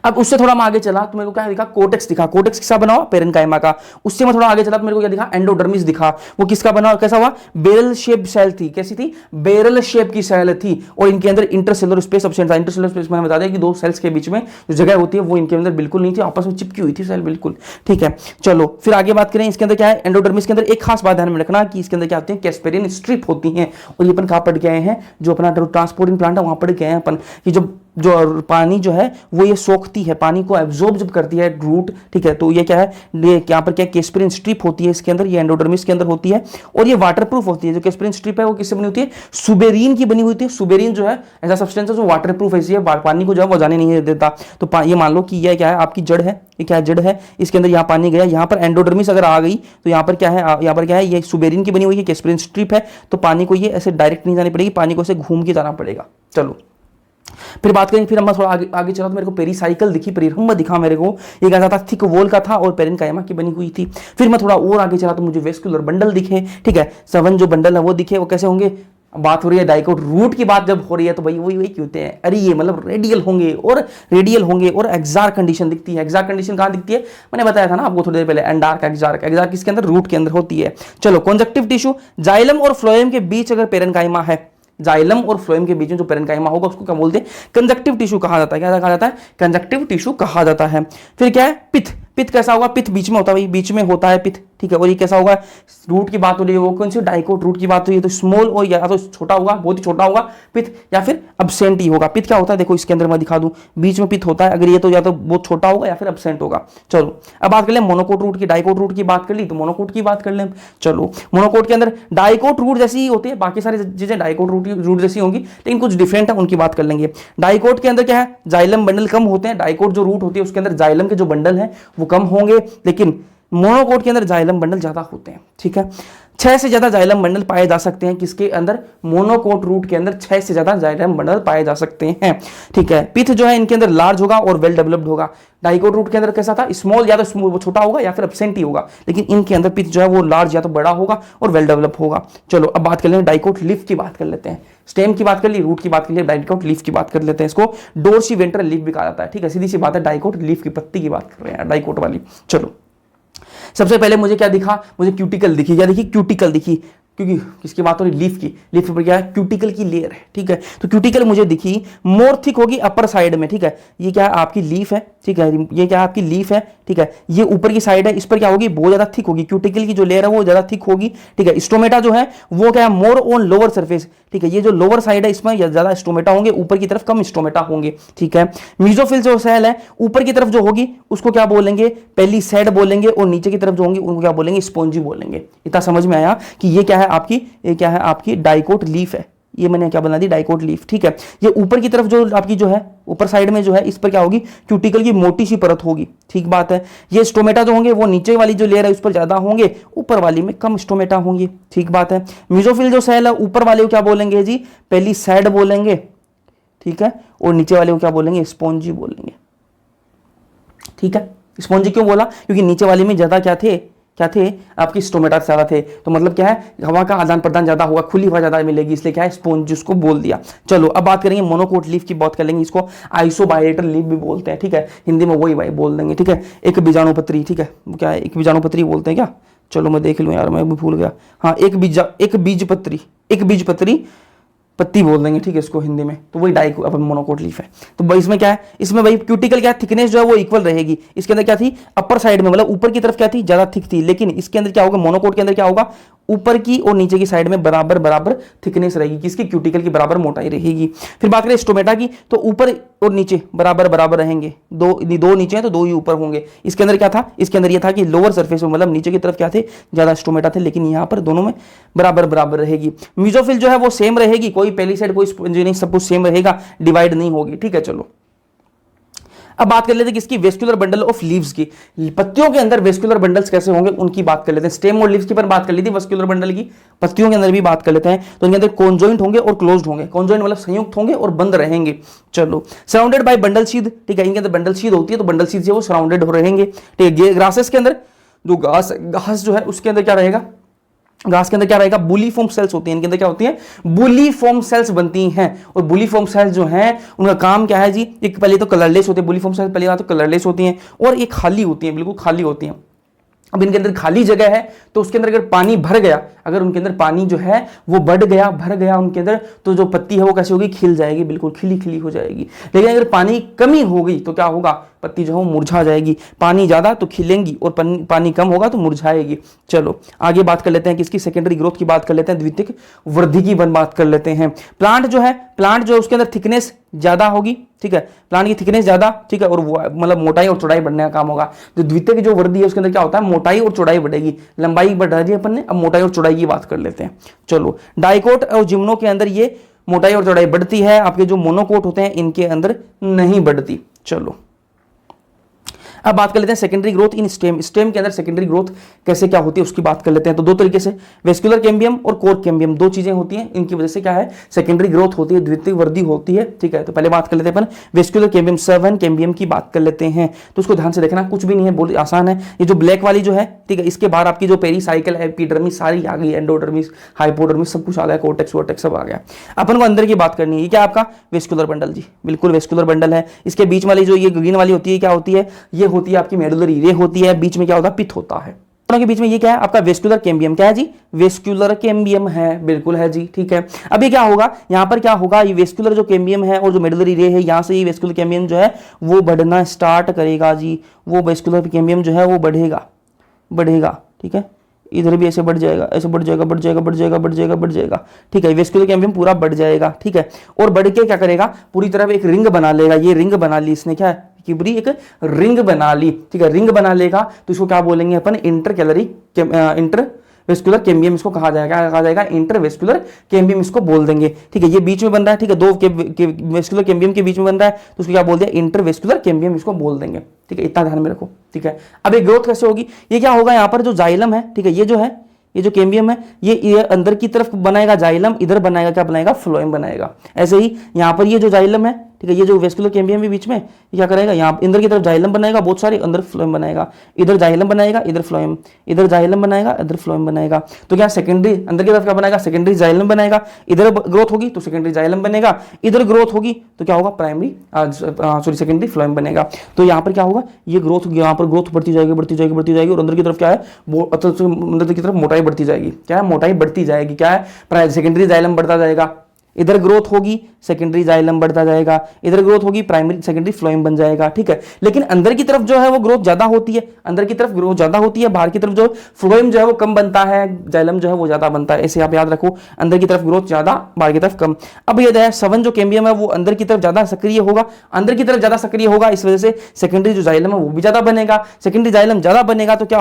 अब उससे थोड़ा मैं आगे चला तो मेरे को क्या दिखा, कोटेक्स दिखा। कोटेक्स किसका बना हुआ, पेरेन्काइमा का। उससे मैं थोड़ा आगे चला तो मेरे को क्या दिखा, एंडोडर्मिस दिखा। वो किसका बना हुआ, कैसा हुआ, बैरल शेप सेल थी, कैसी थी, बैरल शेप की सेल थी, और इनके अंदर इंटरसेलुलर स्पेस अब्सेंट था। इंटरसेलुलर स्पेस मैंने बता दिया कि दो सेल्स के बीच में जो जगह होती है वो इनके अंदर बिल्कुल नहीं थी, आपस में चिपकी हुई थी सेल, बिल्कुल ठीक है। चलो फिर आगे बात करें, इसके अंदर क्या है, एंडोडर्मिस के अंदर एक खास बात ध्यान में रखना कि इसके अंदर क्या होती है, कैस्पेरियन स्ट्रिप होती है। और ये अपन कहां पढ़ गए हैं, जो अपना ट्रांसपोर्टिंग प्लांट है वहां पढ़ गए हैं अपन कि जो पानी जो है वो ये सोखती है, पानी को एब्जॉर्ब जब करती है रूट, ठीक है। तो ये क्या है, यहाँ पर क्या कैस्पेरियन स्ट्रिप होती है इसके अंदर, ये एंडोडर्मिस के अंदर होती है, और ये वाटरप्रूफ होती है। जो कैस्पेरियन स्ट्रिप है वो किससे बनी होती है, सुबेरीन की बनी हुई होती है। सुबेरीन जो है ऐसा सब्सटेंस है जो वाटरप्रूफ है, पानी को जो है वो जाने नहीं देता। तो ये मान लो कि ये क्या है, आपकी जड़ है, ये क्या है, जड़ है, इसके अंदर यहाँ पानी गया, यहाँ पर एंडोडर्मिस अगर आ गई तो यहाँ पर क्या है, यहाँ पर क्या है, ये सुबेरीन की बनी हुई है, कैस्पेरियन स्ट्रिप है, तो पानी को ये ऐसे डायरेक्ट नहीं जानी पड़ेगी, पानी को ऐसे घूम के जाना पड़ेगा। चलो फिर बात करेंगे, फिर हम थोड़ा आगे चला तो मेरे को पेरीसाइकिल दिखी, परिरंभ दिखा मेरे को, ये क्या था, थिक वॉल का था और पेरेन्काइमा की बनी हुई थी। फिर मैं थोड़ा और आगे चला तो मुझे वेस्कुलर बंडल दिखे, ठीक है। सेवन जो बंडल है वो दिखे, वो कैसे होंगे, बात हो रही है डाइकोट रूट की बात जब हो रही है तो भाई वही क्यों होते हैं, अरे ये मतलब रेडियल होंगे और एक्जार कंडीशन दिखती है। एक्जार कंडीशन कहां दिखती है, मैंने बताया था ना आपको थोड़ी देर पहले, एंडार्क एक्जार किसके अंदर, रूट के अंदर होती है। चलो कंजक्टिव टिश्यू, जाइलम और फ्लोएम के बीच अगर पेरेन्काइमा है, जाइलम और फ्लोएम के बीच में जो पेरेन्काइमा होगा उसको क्या बोलते हैं, कंजक्टिव टिश्यू कहा जाता है। क्या कहा जाता है, कंजक्टिव टिश्यू कहा जाता है। फिर क्या है, पित्त कैसा होगा, पित्त बीच में होता है भाई, बीच में होता है पित्त, ठीक है। और ये कैसा होगा, रूट की बात हो रही है वो कौन सी, डाइकोट रूट की बात हो रही है, तो स्मॉल और या तो छोटा होगा, बहुत ही छोटा होगा पिथ, या फिर अब्सेंट ही होगा। पिथ क्या होता है, देखो इसके अंदर मैं दिखा दूं, बीच में पिथ होता है, अगर ये तो या तो बहुत छोटा होगा या फिर अब्सेंट होगा। चलो अब बात कर ले मोनोकोट रूट की, डाइकोट रूट की बात कर ली तो मोनोकोट की बात कर ले। चलो मोनोकोट के अंदर डाइकोट रूट जैसी ही होती है, बाकी सारी चीजें डाइकोट रूट जैसी होंगी, लेकिन कुछ डिफरेंट है, उनकी बात कर लेंगे। डाइकोट के अंदर क्या है, जाइलम बंडल कम होते हैं, डाइकोट जो रूट होती है उसके अंदर जाइलम के जो बंडल है वो कम होंगे, लेकिन मोनोकोट के अंदर जाइलम बंडल ज्यादा होते हैं, ठीक है। 6 से ज्यादा जाइलम बंडल पाए जा सकते हैं किसके अंदर, मोनोकोट रूट के अंदर 6 से ज्यादा जाइलम बंडल पाए जा सकते हैं, ठीक है। पिथ जो है इनके अंदर लार्ज होगा और वेल डेवलप्ड होगा। डाइकोट रूट के अंदर कैसा था, स्मॉल, या तो स्मॉल वो छोटा होगा या फिर एब्सेंट ही होगा, लेकिन इनके अंदर पिथ जो है वो लार्ज या तो बड़ा होगा और वेल डेवलप होगा। चलो अब बात कर लेंगे डाइकोट लीफ की बात कर लेते हैं। स्टेम की बात कर ली, रूट की बात कर ली, डाइकोट लीफ की बात कर लेते हैं। इसको डोर्सी वेंट्रल लीफ भी कहा जाता है, ठीक है, सीधी सी बात है, डाइकोट लीफ की पत्ती की बात कर रहे हैं, डाइकोट वाली। चलो सबसे पहले मुझे क्या दिखा, मुझे क्यूटिकल दिखी, क्या दिखी, क्यूटिकल दिखी, क्योंकि किसकी बात हो रही, लीफ की, लीफ पर क्या है, क्यूटिकल की लेयर है, ठीक है। तो क्यूटिकल मुझे दिखी मोर थिक होगी अपर साइड में, ठीक है। ये क्या है, आपकी लीफ है, ठीक है, ये क्या है, आपकी लीफ है, ठीक है। ये ऊपर की साइड है, इस पर क्या होगी, बहुत ज्यादा थिक होगी, क्यूटिकल की जो लेयर है वो ज्यादा थिक होगी, ठीक है। स्टोमेटा जो है वो क्या है, मोर ऑन लोअर सरफेस, ठीक है। ये जो लोअर साइड है इसमें ज्यादा स्टोमेटा होंगे, ऊपर की तरफ कम स्टोमेटा होंगे, ठीक है। मीजोफिल जो सेल है ऊपर की तरफ जो होगी उसको क्या बोलेंगे, पहली सेड बोलेंगे, और नीचे की तरफ जो होंगी उनको क्या बोलेंगे, स्पॉन्जी बोलेंगे। इतना समझ में आया कि ये क्या है आपकी, ये क्या है आपकी डाइकोट लीफ है, ये मैंने क्या बना दी, डाइकोट लीफ, ठीक है। ये ऊपर की तरफ जो आपकी जो है ऊपर साइड में जो है इस पर क्या होगी, क्यूटिकल की मोटी सी परत होगी, ठीक बात है। ये स्टोमेटा जो होंगे वो नीचे वाली जो लेयर है उस पर ज्यादा होंगे, ऊपर वाली में कम स्टोमेटा होंगे, ठीक बात है। म्यूजोफिल जो सेल है ऊपर वाले को क्या बोलेंगे जी, पहली सैड बोलेंगे, ठीक है, और नीचे वाले को क्या बोलेंगे, स्पॉन्जी बोलेंगे, ठीक है। स्पॉन्जी क्यों बोला, क्योंकि नीचे वाली में ज्यादा क्या थे आपकी स्टोमेटा ज्यादा थे, तो मतलब क्या है, हवा का आदान प्रदान ज्यादा होगा, खुली हवा ज्यादा मिलेगी, इसलिए क्या है, स्पॉन्ज उसको बोल दिया। चलो अब बात करेंगे मोनोकोट लीफ की, बात कर लेंगे, इसको आइसोबायलेटरल लीफ भी बोलते हैं, ठीक है, हिंदी में वही बोल देंगे, ठीक है। एक बीजाणुपत्री, ठीक है, क्या है, एक बीजाणुपत्री बोलते हैं क्या, चलो मैं देख लूं यार, मैं भी भूल गया, हाँ एक बीजपत्री पत्ती बोल देंगे, ठीक है, इसको हिंदी में, तो वही डाइको अपन मोनोकोट लीफ है। तो भाई इसमें क्या है, इसमें भाई क्यूटिकल क्या थिकनेस जो है वो इक्वल रहेगी। इसके अंदर क्या थी, अपर साइड में मतलब ऊपर की तरफ क्या थी, ज्यादा थिक थी, लेकिन इसके अंदर क्या होगा, मोनोकोट के अंदर क्या होगा, ऊपर की और नीचे की साइड में बराबर बराबर थिकनेस रहेगी, किसकी, क्यूटिकल की बराबर मोटाई रहेगी। फिर बात करें स्टोमेटा की, तो ऊपर और नीचे बराबर बराबर रहेंगे, दो नीचे हैं तो दो ही ऊपर होंगे। इसके अंदर क्या था, इसके अंदर ये था कि लोअर सरफेस में मतलब नीचे की तरफ क्या थे, ज्यादा स्टोमेटा थे, लेकिन यहाँ पर दोनों में बराबर बराबर रहेगी। म्यूजोफिल जो है वो सेम रहेगी, कोई पहली साइड कोई स्पॉन्जी नहीं, सब कुछ सेम रहेगा, डिवाइड नहीं होगी, ठीक है। चलो अब बात कर लेते हैं किसकी, वेस्कुलर बंडल ऑफ लीव्स की, पत्तियों के अंदर वेस्कुलर बंडल्स कैसे होंगे उनकी बात कर लेते हैं। स्टेम और लीव्स की पर बात कर ली थी, वेस्कुलर बंडल की पत्तियों के अंदर भी बात कर लेते हैं। तो इनके अंदर कॉन्जॉइंट होंगे और क्लोज्ड होंगे, कॉन्जॉइंट मतलब संयुक्त होंगे और बंद रहेंगे। चलो सराउंडेड बाय बंडल शीथ, ठीक है, इनके अंदर बंडल शीथ होती है, तो बंडल शीथ से वो सराउंडेड हो रहेंगे, ठीक है। ग्रासेस के अंदर जो घास जो है उसके अंदर क्या रहेगा, घास के अंदर क्या रहेगा, बुलीफॉर्म सेल्स होती हैं, इनके अंदर क्या होती है, बुलीफॉर्म सेल्स बनती हैं। और बुलीफॉर्म सेल्स जो हैं उनका काम क्या है जी, एक पहले तो कलरलेस होते हैं, बुलीफॉर्म सेल्स पहली बात तो कलरलेस होती हैं, और एक खाली होती हैं, बिल्कुल खाली होती हैं। अब इनके अंदर खाली जगह है तो उसके अंदर अगर पानी भर गया, अगर उनके अंदर पानी जो है वो बढ़ गया, भर गया उनके अंदर, तो जो पत्ती है वो कैसे होगी, खिल जाएगी, बिल्कुल खिली खिली हो जाएगी। लेकिन अगर पानी कमी हो गई तो क्या होगा, पत्ती जो है वो मुरझा जाएगी। पानी ज्यादा तो खिलेंगी और पानी कम होगा तो मुरझाएगी। चलो आगे बात कर लेते हैं किसकी, सेकेंडरी ग्रोथ की बात कर लेते हैं, द्वितीयक वृद्धि की बात कर लेते हैं। प्लांट जो है उसके अंदर थिकनेस ज्यादा होगी, ठीक है, प्लांट की थिकनेस ज्यादा, ठीक है, और मतलब मोटाई और चौड़ाई बढ़ने का काम होगा। जो द्वितीयक जो वृद्धि है उसके अंदर क्या होता है, मोटाई और चौड़ाई बढ़ेगी, लंबाई बढ़ा दी अपन ने, अब मोटाई और चौड़ाई की बात कर लेते हैं। चलो डाइकोट और जिम्नो के अंदर ये मोटाई और चौड़ाई बढ़ती है, आपके जो मोनोकोट होते हैं इनके अंदर नहीं बढ़ती। चलो अब बात कर लेते हैं सेकेंडरी ग्रोथ इन स्टेम, स्टेम के अंदर सेकेंडरी ग्रोथ कैसे क्या होती है उसकी बात कर लेते हैं। तो दो तरीके से, वेस्कुलर कैम्बियम और कोर कैम्बियम, दो चीजें होती हैं, इनकी वजह से क्या है, सेकेंडरी ग्रोथ होती है, द्वितीयक वृद्धि होती है, ठीक है। तो पहले बात कर लेते हैं अपन वेस्कुलर कैम्बियम, 7 कैम्बियम की बात कर लेते हैं। तो उसको ध्यान से देखना, कुछ भी नहीं है, बहुत आसान है। ये जो ब्लैक वाली जो है, ठीक है, इसके बाद आपकी जो पेरीसाइकिल है, एपिडर्मिस सारी आ गई, एंडोडर्मिस, हाइपोडर्मिस सब कुछ आ गया, कोर्टेक्स वोर्टेक्स सब आ गया। अपन को अंदर की बात करनी है, क्या आपका वेस्कुलर बंडल जी, बिल्कुल वेस्कुलर बंडल है। इसके बीच वाली जो ये ग्रीन वाली होती है, क्या होती है, ये होती है आपकी मेडुलरी रे होती है, बीच में क्या होता है, पिथ होता है, दोनों के बीच में ये क्या है आपका वेस्कुलर कैम्बियम, क्या है जी, वेस्कुलर कैम्बियम है, बिल्कुल है जी, ठीक है। अब ये क्या होगा, यहां पर क्या होगा, ये वेस्कुलर जो कैम्बियम है और जो मेडुलरी रे है, यहां से ये वेस्कुलर कैम्बियम जो है वो बढ़ना स्टार्ट करेगा जी, वो वेस्कुलर कैम्बियम जो है वो बढ़ेगा, ठीक है, इधर भी ऐसे बढ़ जाएगा, ऐसे बढ़ जाएगा, बढ़ जाएगा, बढ़ जाएगा, बढ़ जाएगा, बढ़ जाएगा, ठीक है, वेस्कुलर कैम्बियम पूरा बढ़ जाएगा, ठीक है। और बढ़ के क्या करेगा, पूरी तरफ एक रिंग बना लेगा, ये रिंग बना ली इसने, क्या है कि पूरी एक रिंग बना ली, ठीक है, रिंग बना लेगा तो इसको क्या बोलेंगे अपन, इंटर वेस्कुलर कैम्बियम इसको कहा जाएगा, क्या कहा जाएगा, इंटरवेस्कुलर कैम्बियम इसको बोल देंगे, ठीक है। ये बीच में बन रहा है, ठीक है, दो वेस्कुलर कैम्बियम के बीच में बन रहा है तो उसको क्या बोल दिया, इंटरवेस्कुलर कैम्बियम इसको बोल देंगे, ठीक है, इतना ध्यान में रखो, ठीक है। अब ये ग्रोथ कैसे होगी, ये क्या होगा, यहाँ पर जो जाइलम है, ठीक है, ये जो है, ये जो कैम्बियम है, ये अंदर की तरफ बनाएगा जाइलम, इधर बनाएगा क्या बनाएगा, फ्लोएम बनाएगा। ऐसे ही यहाँ पर ये जो जाइलम है, ठीक है, ये जो वेस्कुलर कैम्बियम है बीच में, ये क्या करेगा, यहाँ अंदर की तरफ जाइलम बनाएगा बहुत सारी, अंदर फ्लोएम बनाएगा, इधर जाइलम बनाएगा, इधर फ्लोएम, इधर जाइलम बनाएगा, इधर फ्लोएम बनाएगा। तो क्या सेकेंडरी अंदर की तरफ क्या बनाएगा, सेकेंडरी जाइलम बनाएगा, इधर ग्रोथ होगी तो सेकेंडरी जाइलम बनेगा, इधर ग्रोथ होगी तो क्या होगा, प्राइमरी सेकेंडरी फ्लोएम बनेगा। तो यहाँ पर क्या होगा, ये ग्रोथ, यहाँ पर ग्रोथ बढ़ती जाएगी, बढ़ती जाएगी, बढ़ती जाएगी, और अंदर की तरफ क्या है, अंदर की तरफ मोटाई बढ़ती जाएगी, क्या है, मोटाई बढ़ती जाएगी, क्या है, सेकेंडरी जाइलम बढ़ता जाएगा, इधर ग्रोथ होगी, सेकेंडरी जाइलम बढ़ता जाएगा, इधर ग्रोथ होगी, प्राइमरी सेकेंडरी फ्लोएम बन जाएगा, ठीक है। लेकिन अंदर की तरफ जो है वो ग्रोथ ज्यादा होती है, अंदर की तरफ ग्रोथ ज्यादा होती है, बाहर की तरफ जो फ्लोएम जो है वो कम बनता है, जाइलम जो है वो ज्यादा बनता है, ऐसे आप याद रखो, अंदर की तरफ ग्रोथ ज्यादा, बाहर की तरफ कम। अब ये 7 जो कैम्बियम है वो अंदर की तरफ ज्यादा सक्रिय होगा, अंदर की तरफ ज्यादा सक्रिय होगा, इस वजह से सेकेंडरी जो जाइलम है वो भी ज्यादा बनेगा, सेकेंडरी जाइलम ज्यादा बनेगा तो क्या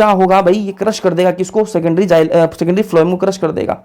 होगा भाई, ये क्रश कर देगा किसको, सेकेंडरी फ्लोएम को क्रश कर देगा।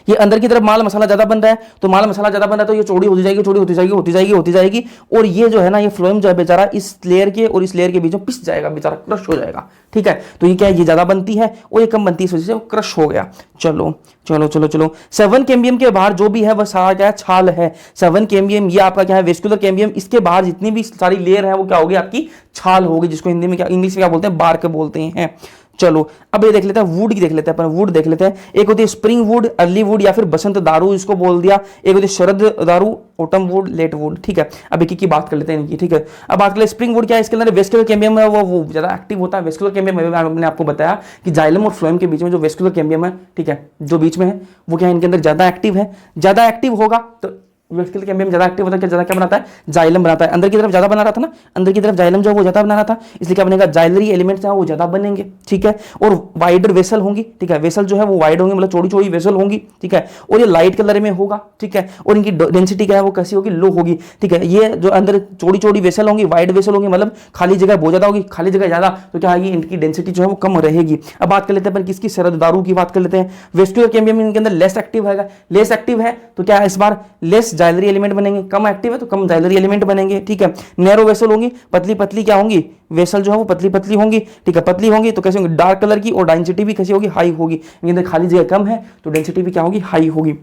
ये अंदर की तरफ माल मसाला ज्यादा बन रहा है, तो माल मसाला ज्यादा बन रहा है तो ये चौड़ी होती जाएगी, चौड़ी होती जाएगी, होती जाएगी, होती जाएगी, और ये जो है ना, ये फ्लोएम जो है बेचारा इस लेयर के और इस लेयर के बीच में पिस जाएगा, बेचारा क्रश हो जाएगा, ठीक है। तो ये क्या है, ये ज्यादा बनती है और ये कम बनती है, इस वजह से वो क्रश हो गया। चलो चलो चलो चलो, 7 कैम्बियम के बाहर जो भी है वह सारा क्या है, छाल है। 7 कैम्बियम ये आपका क्या है, वेस्कुलर कैम्बियम, इसके बाहर जितनी भी सारी लेयर है वो क्या होगी, आपकी छाल होगी, जिसको हिंदी में क्या, इंग्लिश में क्या बोलते हैं, बार्क बोलते हैं। चलो अब ये देख लेते हैं, वुड की देख लेते हैं अपन, वुड देख लेते हैं। एक होती है स्प्रिंग वुड, अर्ली वुड या फिर बसंत दारू इसको बोल दिया, एक होती है शरद दारू, ऑटम वुड, लेट वुड, ठीक है। अब एक की बात कर लेते हैं इनकी, ठीक है। अब बात करें स्प्रिंग वुड क्या है, इसके अंदर वेस्कुलर कैम्बियम है वो ज्यादा एक्टिव होता है। वेस्कुलर कैम्बियम मैंने आपको बताया कि जाइलम और फ्लोएम के बीच में जो वेस्कुलर कैम्बियम है, ठीक है, जो बीच में है वो क्या है, इनके अंदर ज्यादा एक्टिव है, ज्यादा एक्टिव होगा तो वेस्कुलर कैम्बियम ज्यादा एक्टिव होता है, ज्यादा क्या बनाता है, जाइलम बनाता है। अंदर की तरफ ज्यादा बना रहा था ना, अंदर की तरफ जाइलम जो है वो ज्यादा बना रहा था, इसलिए क्या बनेगा, जाइलरी एलिमेंट्स हैं वो ज्यादा बनेंगे, ठीक है। और वाइडर वेसल होंगी, ठीक है, वेसल जो है वो वाइड होंगे, मतलब चौड़ी चौड़ी वेसल होंगी, ठीक है। और ये लाइट कलर में होगा, ठीक है। और इनकी डेंसिटी क्या है, वो कैसी होगी, लो होगी, ठीक है। ये जो अंदर चौड़ी चौड़ी वेसल होंगी, वाइड वेसल होंगी, मतलब खाली जगह बहुत ज्यादा होगी, खाली जगह ज्यादा, तो क्या आएगी, इनकी डेंसिटी जो है वो कम रहेगी। अब बात कर लेते हैं किसकी, शरद दारू की बात कर लेते हैं। वेस्कुलर कैम्बियम इनके अंदर लेस एक्टिव है, लेस एक्टिव है तो क्या है, इस बार लेस जाइलरी एलिमेंट बनेंगे, कम एक्टिव है तो कम जाइलरी एलिमेंट बनेंगे, ठीक है। नैरो वेसल होंगी, पतली पतली क्या होंगी, वेसल जो है वो पतली पतली होंगी, ठीक है। पतली होंगी तो कैसे होंगी, डार्क कलर की, और डेंसिटी भी कैसी होगी, हाई होगी। इनके अंदर खाली जगह कम है तो डेंसिटी भी क्या होगी, हाई होगी।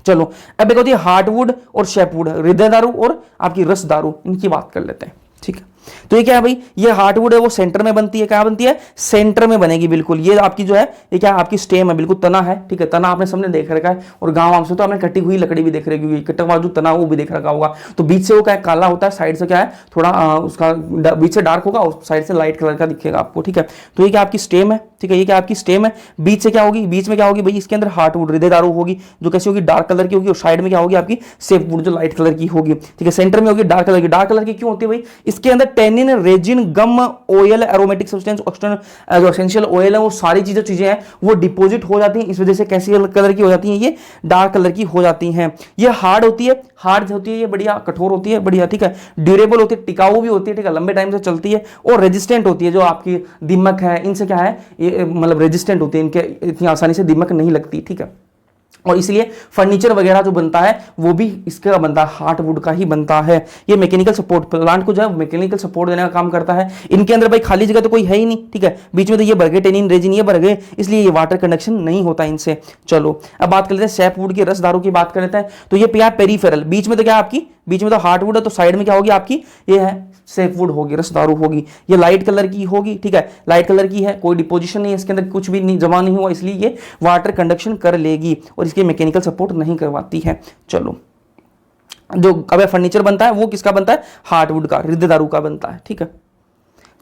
चलो अब एक होती है हार्टवुड और शेपवुड, हृदय दारू और आपकी रस दारू, इनकी बात कर लेते हैं, ठीक है। तो ये क्या है भाई, ये हार्टवुड है वो सेंटर में बनती है, क्या बनती है, सेंटर में बनेगी बिल्कुल। ये आपकी जो है ये क्या आपकी स्टेम है, बिल्कुल तना है, ठीक है। तना आपने सामने देख रखा है, और गांव से तो आपने कटी हुई लकड़ी भी देख रखी होगी, कटा हुआ जो तना वो भी देख रखा होगा। तो बीच से वो क्या है, काला होता है, साइड से क्या है थोड़ा उसका बीच से डार्क होगा और साइड से लाइट कलर का दिखेगा आपको, ठीक है। तो ये क्या आपकी स्टेम है, ठीक है, ये क्या आपकी स्टेम है। बीच से क्या होगी, बीच में क्या होगी भाई, इसके अंदर हार्टवुड हृदय दारू होगी, जो कैसी होगी, डार्क कलर की होगी, और साइड में क्या होगी आपकी सेपवुड जो लाइट कलर की होगी, ठीक है। सेंटर में होगी डार्क कलर की। डार्क कलर की क्यों होती है भाई, इसके अंदर टेनिन, रेजिन, गम, ऑयल, एरोमेटिक सब्सटेंस, जो एसेंशियल ऑयल है वो सारी चीजें हैं वो डिपॉजिट हो जाती हैं, इस वजह से कैसी कलर की हो जाती हैं, ये डार्क कलर की हो जाती हैं। ये हार्ड होती है, ये बढ़िया कठोर होती है, बढ़िया, ठीक है। ड्यूरेबल होती है, टिकाऊ भी होती है, ठीक है, लंबे टाइम से चलती है। और रेजिस्टेंट होती है, जो आपकी दीमक है इनसे क्या है, ये मतलब रेजिस्टेंट होती है, इनके इतनी आसानी से दीमक नहीं लगती, ठीक है। और इसलिए फर्नीचर वगैरह जो बनता है वो भी इसका बनता है, हार्टवुड का ही बनता है। ये मैकेनिकल सपोर्ट, प्लांट को जो है मैकेनिकल सपोर्ट देने का काम करता है। इनके अंदर भाई खाली जगह तो कोई है ही नहीं, ठीक है। बीच में तो ये भर गए, टेनिन, रेजिन ये भर गए, इसलिए ये वाटर कंडक्शन नहीं होता इनसे। चलो अब बात कर लेते हैं सैपवुड की, रस दारू की बात कर लेते हैं। तो ये क्या पेरीफेरल, बीच में तो क्या आपकी, बीच में तो हार्टवुड है, तो साइड में क्या होगी आपकी, ये है सेपवुड होगी, रस दारू होगी। ये लाइट कलर की होगी, ठीक है, लाइट कलर की है, कोई डिपोजिशन नहीं है इसके अंदर, कुछ भी नहीं जमा नहीं हुआ, इसलिए ये वाटर कंडक्शन कर लेगी और इसके मैकेनिकल सपोर्ट नहीं करवाती है। चलो जो अब फर्नीचर बनता है वो किसका बनता है, हार्टवुड का, हृदय दारू का बनता है, ठीक है।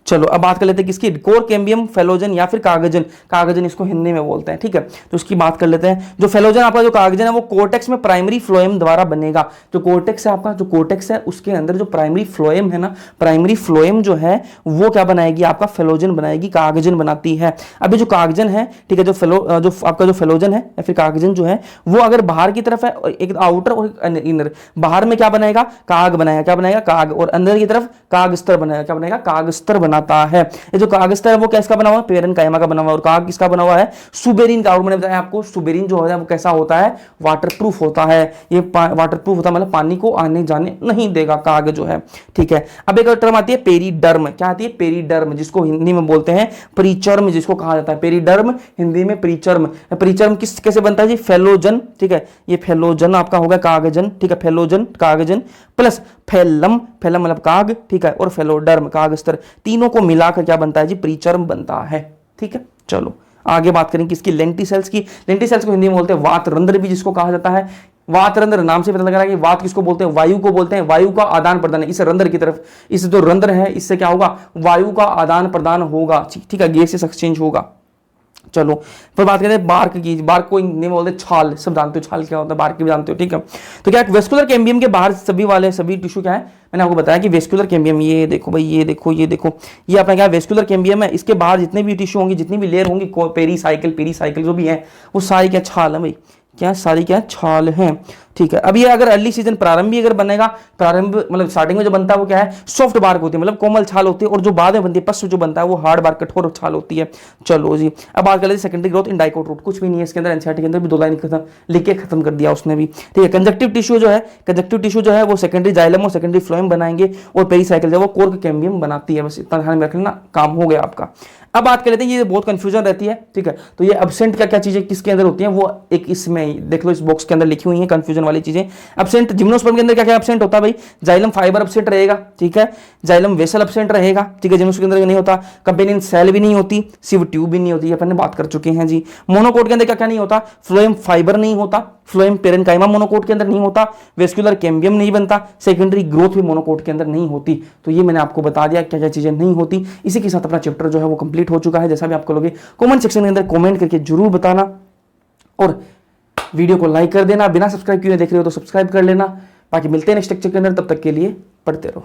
चलो अब बात कर लेते हैं किसकी, कोर कैम्बियम, फेलोजन या फिर कागजन, कागजन इसको हिंदी में बोलते हैं, ठीक है। तो उसकी बात कर लेते हैं। जो फेलोजन आपका जो कागजन है वो कोर्टेक्स में प्राइमरी फ्लोएम द्वारा बनेगा। जो कोर्टेक्स है आपका, जो कोर्टेक्स है उसके अंदर जो प्राइमरी फ्लोएम है ना, प्राइमरी फ्लोएम जो है वो क्या बनाएगी, आपका फेलोजन बनाएगी, कागजन बनाती है। अभी जो कागजन है, ठीक है, जो आपका जो फेलोजन है या फिर कागजन जो है वो अगर बाहर की तरफ है, एक आउटर और इनर, बाहर में क्या बनाएगा, काग बनाएगा, क्या बनाएगा, काग, और अंदर की तरफ कागस्तर बनाएगा, क्या बनाएगा, कागस्तर बनाता है। ये जो कागस्तर है वो किसका बना हुआ है, पेरेनकाइमा का बना हुआ है। और काग किसका बना हुआ है, सुबेरिन का। और मैंने बताया आपको सुबेरिन जो है वो कैसा होता है, वाटरप्रूफ होता है। ये वाटरप्रूफ होता है, मतलब पानी को आने जाने नहीं देगा काग जो है, ठीक है। अब एक और टर्म आती है पेरीडर्म, क्या आती है, पेरीडर्म, जिसको हिंदी में बोलते हैं परिचर्म, जिसको कहा जाता है पेरीडर्म, हिंदी में परिचर्म। परिचर्म किस कैसे बनता है जी, फेलोजन, ठीक है, ये फेलोजन आपका होगा कागजन, ठीक है, फेलोजन कागजन प्लस फेलम, फेलम मतलब काग, ठीक है, और फेलोडर्म कागस्तर, तीनों को मिलाकर क्या बनता है जी, परिचर्म बनता है, ठीक है। चलो आगे बात करें किसकी, लेंटिसेल्स की। लेंटिसेल्स को हिंदी में बोलते हैं वातरंध्र भी जिसको कहा जाता है। वातरंध्र नाम से पता लग रहा है कि वात किसको बोलते हैं, वायु को बोलते हैं। वायु का आदान प्रदान इस रंध्र की तरफ, इस जो रंध्र है इससे क्या होगा, वायु का आदान प्रदान होगा, ठीक है, गैसेस एक्सचेंज होगा। चलो फिर बात करते हैं बार्क की। बार्क को हिंदी में बोलते हैं छाल, सब जानते हो छाल क्या होता है, बार्क भी जानते हो, ठीक है। तो क्या वेस्कुलर कैम्बियम के बाहर सभी टिश्यू क्या है, मैंने आपको बताया कि वेस्कुलर कैम्बियम, ये देखो भाई, ये देखो, ये देखो, ये अपना क्या वेस्कुलर कैम्बियम है। इसके बाहर जितने भी टिश्यू होंगे, जितनी भी लेयर होंगी, पेरीसाइकिल जो भी है वो सारी क्या छाल है भाई, क्या सारी क्या छाल है, ठीक है। अब ये अगर अर्ली सीजन प्रारंभ भी अगर बनेगा, प्रारंभ मतलब स्टार्टिंग में जो बनता है वो क्या है, सॉफ्ट बार्क होती है, मतलब कोमल छाल होती है, और जो बाद में बनती है पश्च जो बनता है वो हार्ड बार्क, कठोर छाल होती है। चलो जी अब बात कर लेते हैं secondary growth in dicot root. कुछ भी नहीं है इसके अंदर, एनसीईआरटी के अंदर भी 2 लाइन खत्म लिख के खत्म कर दिया उसने भी, ठीक है। कंजक्टिव टिश्यू जो है वो सेकेंडरी जाइलम और सेकेंडरी फ्लोएम बनाएंगे, और पेरीसाइकिल जो वो कोर्क कैम्बियम बनाती है। बस इतना ध्यान में रख लेना, काम हो गया आपका। अब बात कर लेते हैं, ये बहुत कंफ्यूजन रहती है, ठीक है। तो ये एब्सेंट क्या क्या चीजें किसके अंदर होती हैं, वो एक इसमें देख लो, इस बॉक्स के अंदर लिखी हुई है कंफ्यूजन वाली चीजें। एब्सेंट जिम्नोस्पर्म के अंदर क्या क्या एब्सेंट होता है भाई, जाइलम फाइबर एब्सेंट रहेगा, ठीक है, जाइलम वेसल एब्सेंट रहेगा, ठीक है, जिम्नोस्पर्म के अंदर नहीं होता, कंपेनियन सेल भी नहीं होती, सिव ट्यूब भी नहीं होती, अपन ने बात कर चुके हैं जी। मोनोकोट के अंदर क्या क्या नहीं होता, फ्लोएम फाइबर नहीं होता, फ्लोएम पेरेनकाइमा मोनोकोट के अंदर नहीं होता, वेस्कुलर कैम्बियम नहीं बनता, सेकेंडरी ग्रोथ भी मोनोकोट के अंदर नहीं होती। तो ये मैंने आपको बता दिया क्या क्या चीजें नहीं होती। इसी के साथ अपना चैप्टर जो है वो कंप्लीट हो चुका है। जैसा भी आपको लगे कमेंट सेक्शन के अंदर कमेंट करके जरूर बताना, और वीडियो को लाइक कर देना। बिना सब्सक्राइब किए देख रहे हो तो सब्सक्राइब कर लेना। बाकी मिलते हैं नेक्स्ट लेक्चर के अंदर, तब तक के लिए पढ़ते रहो।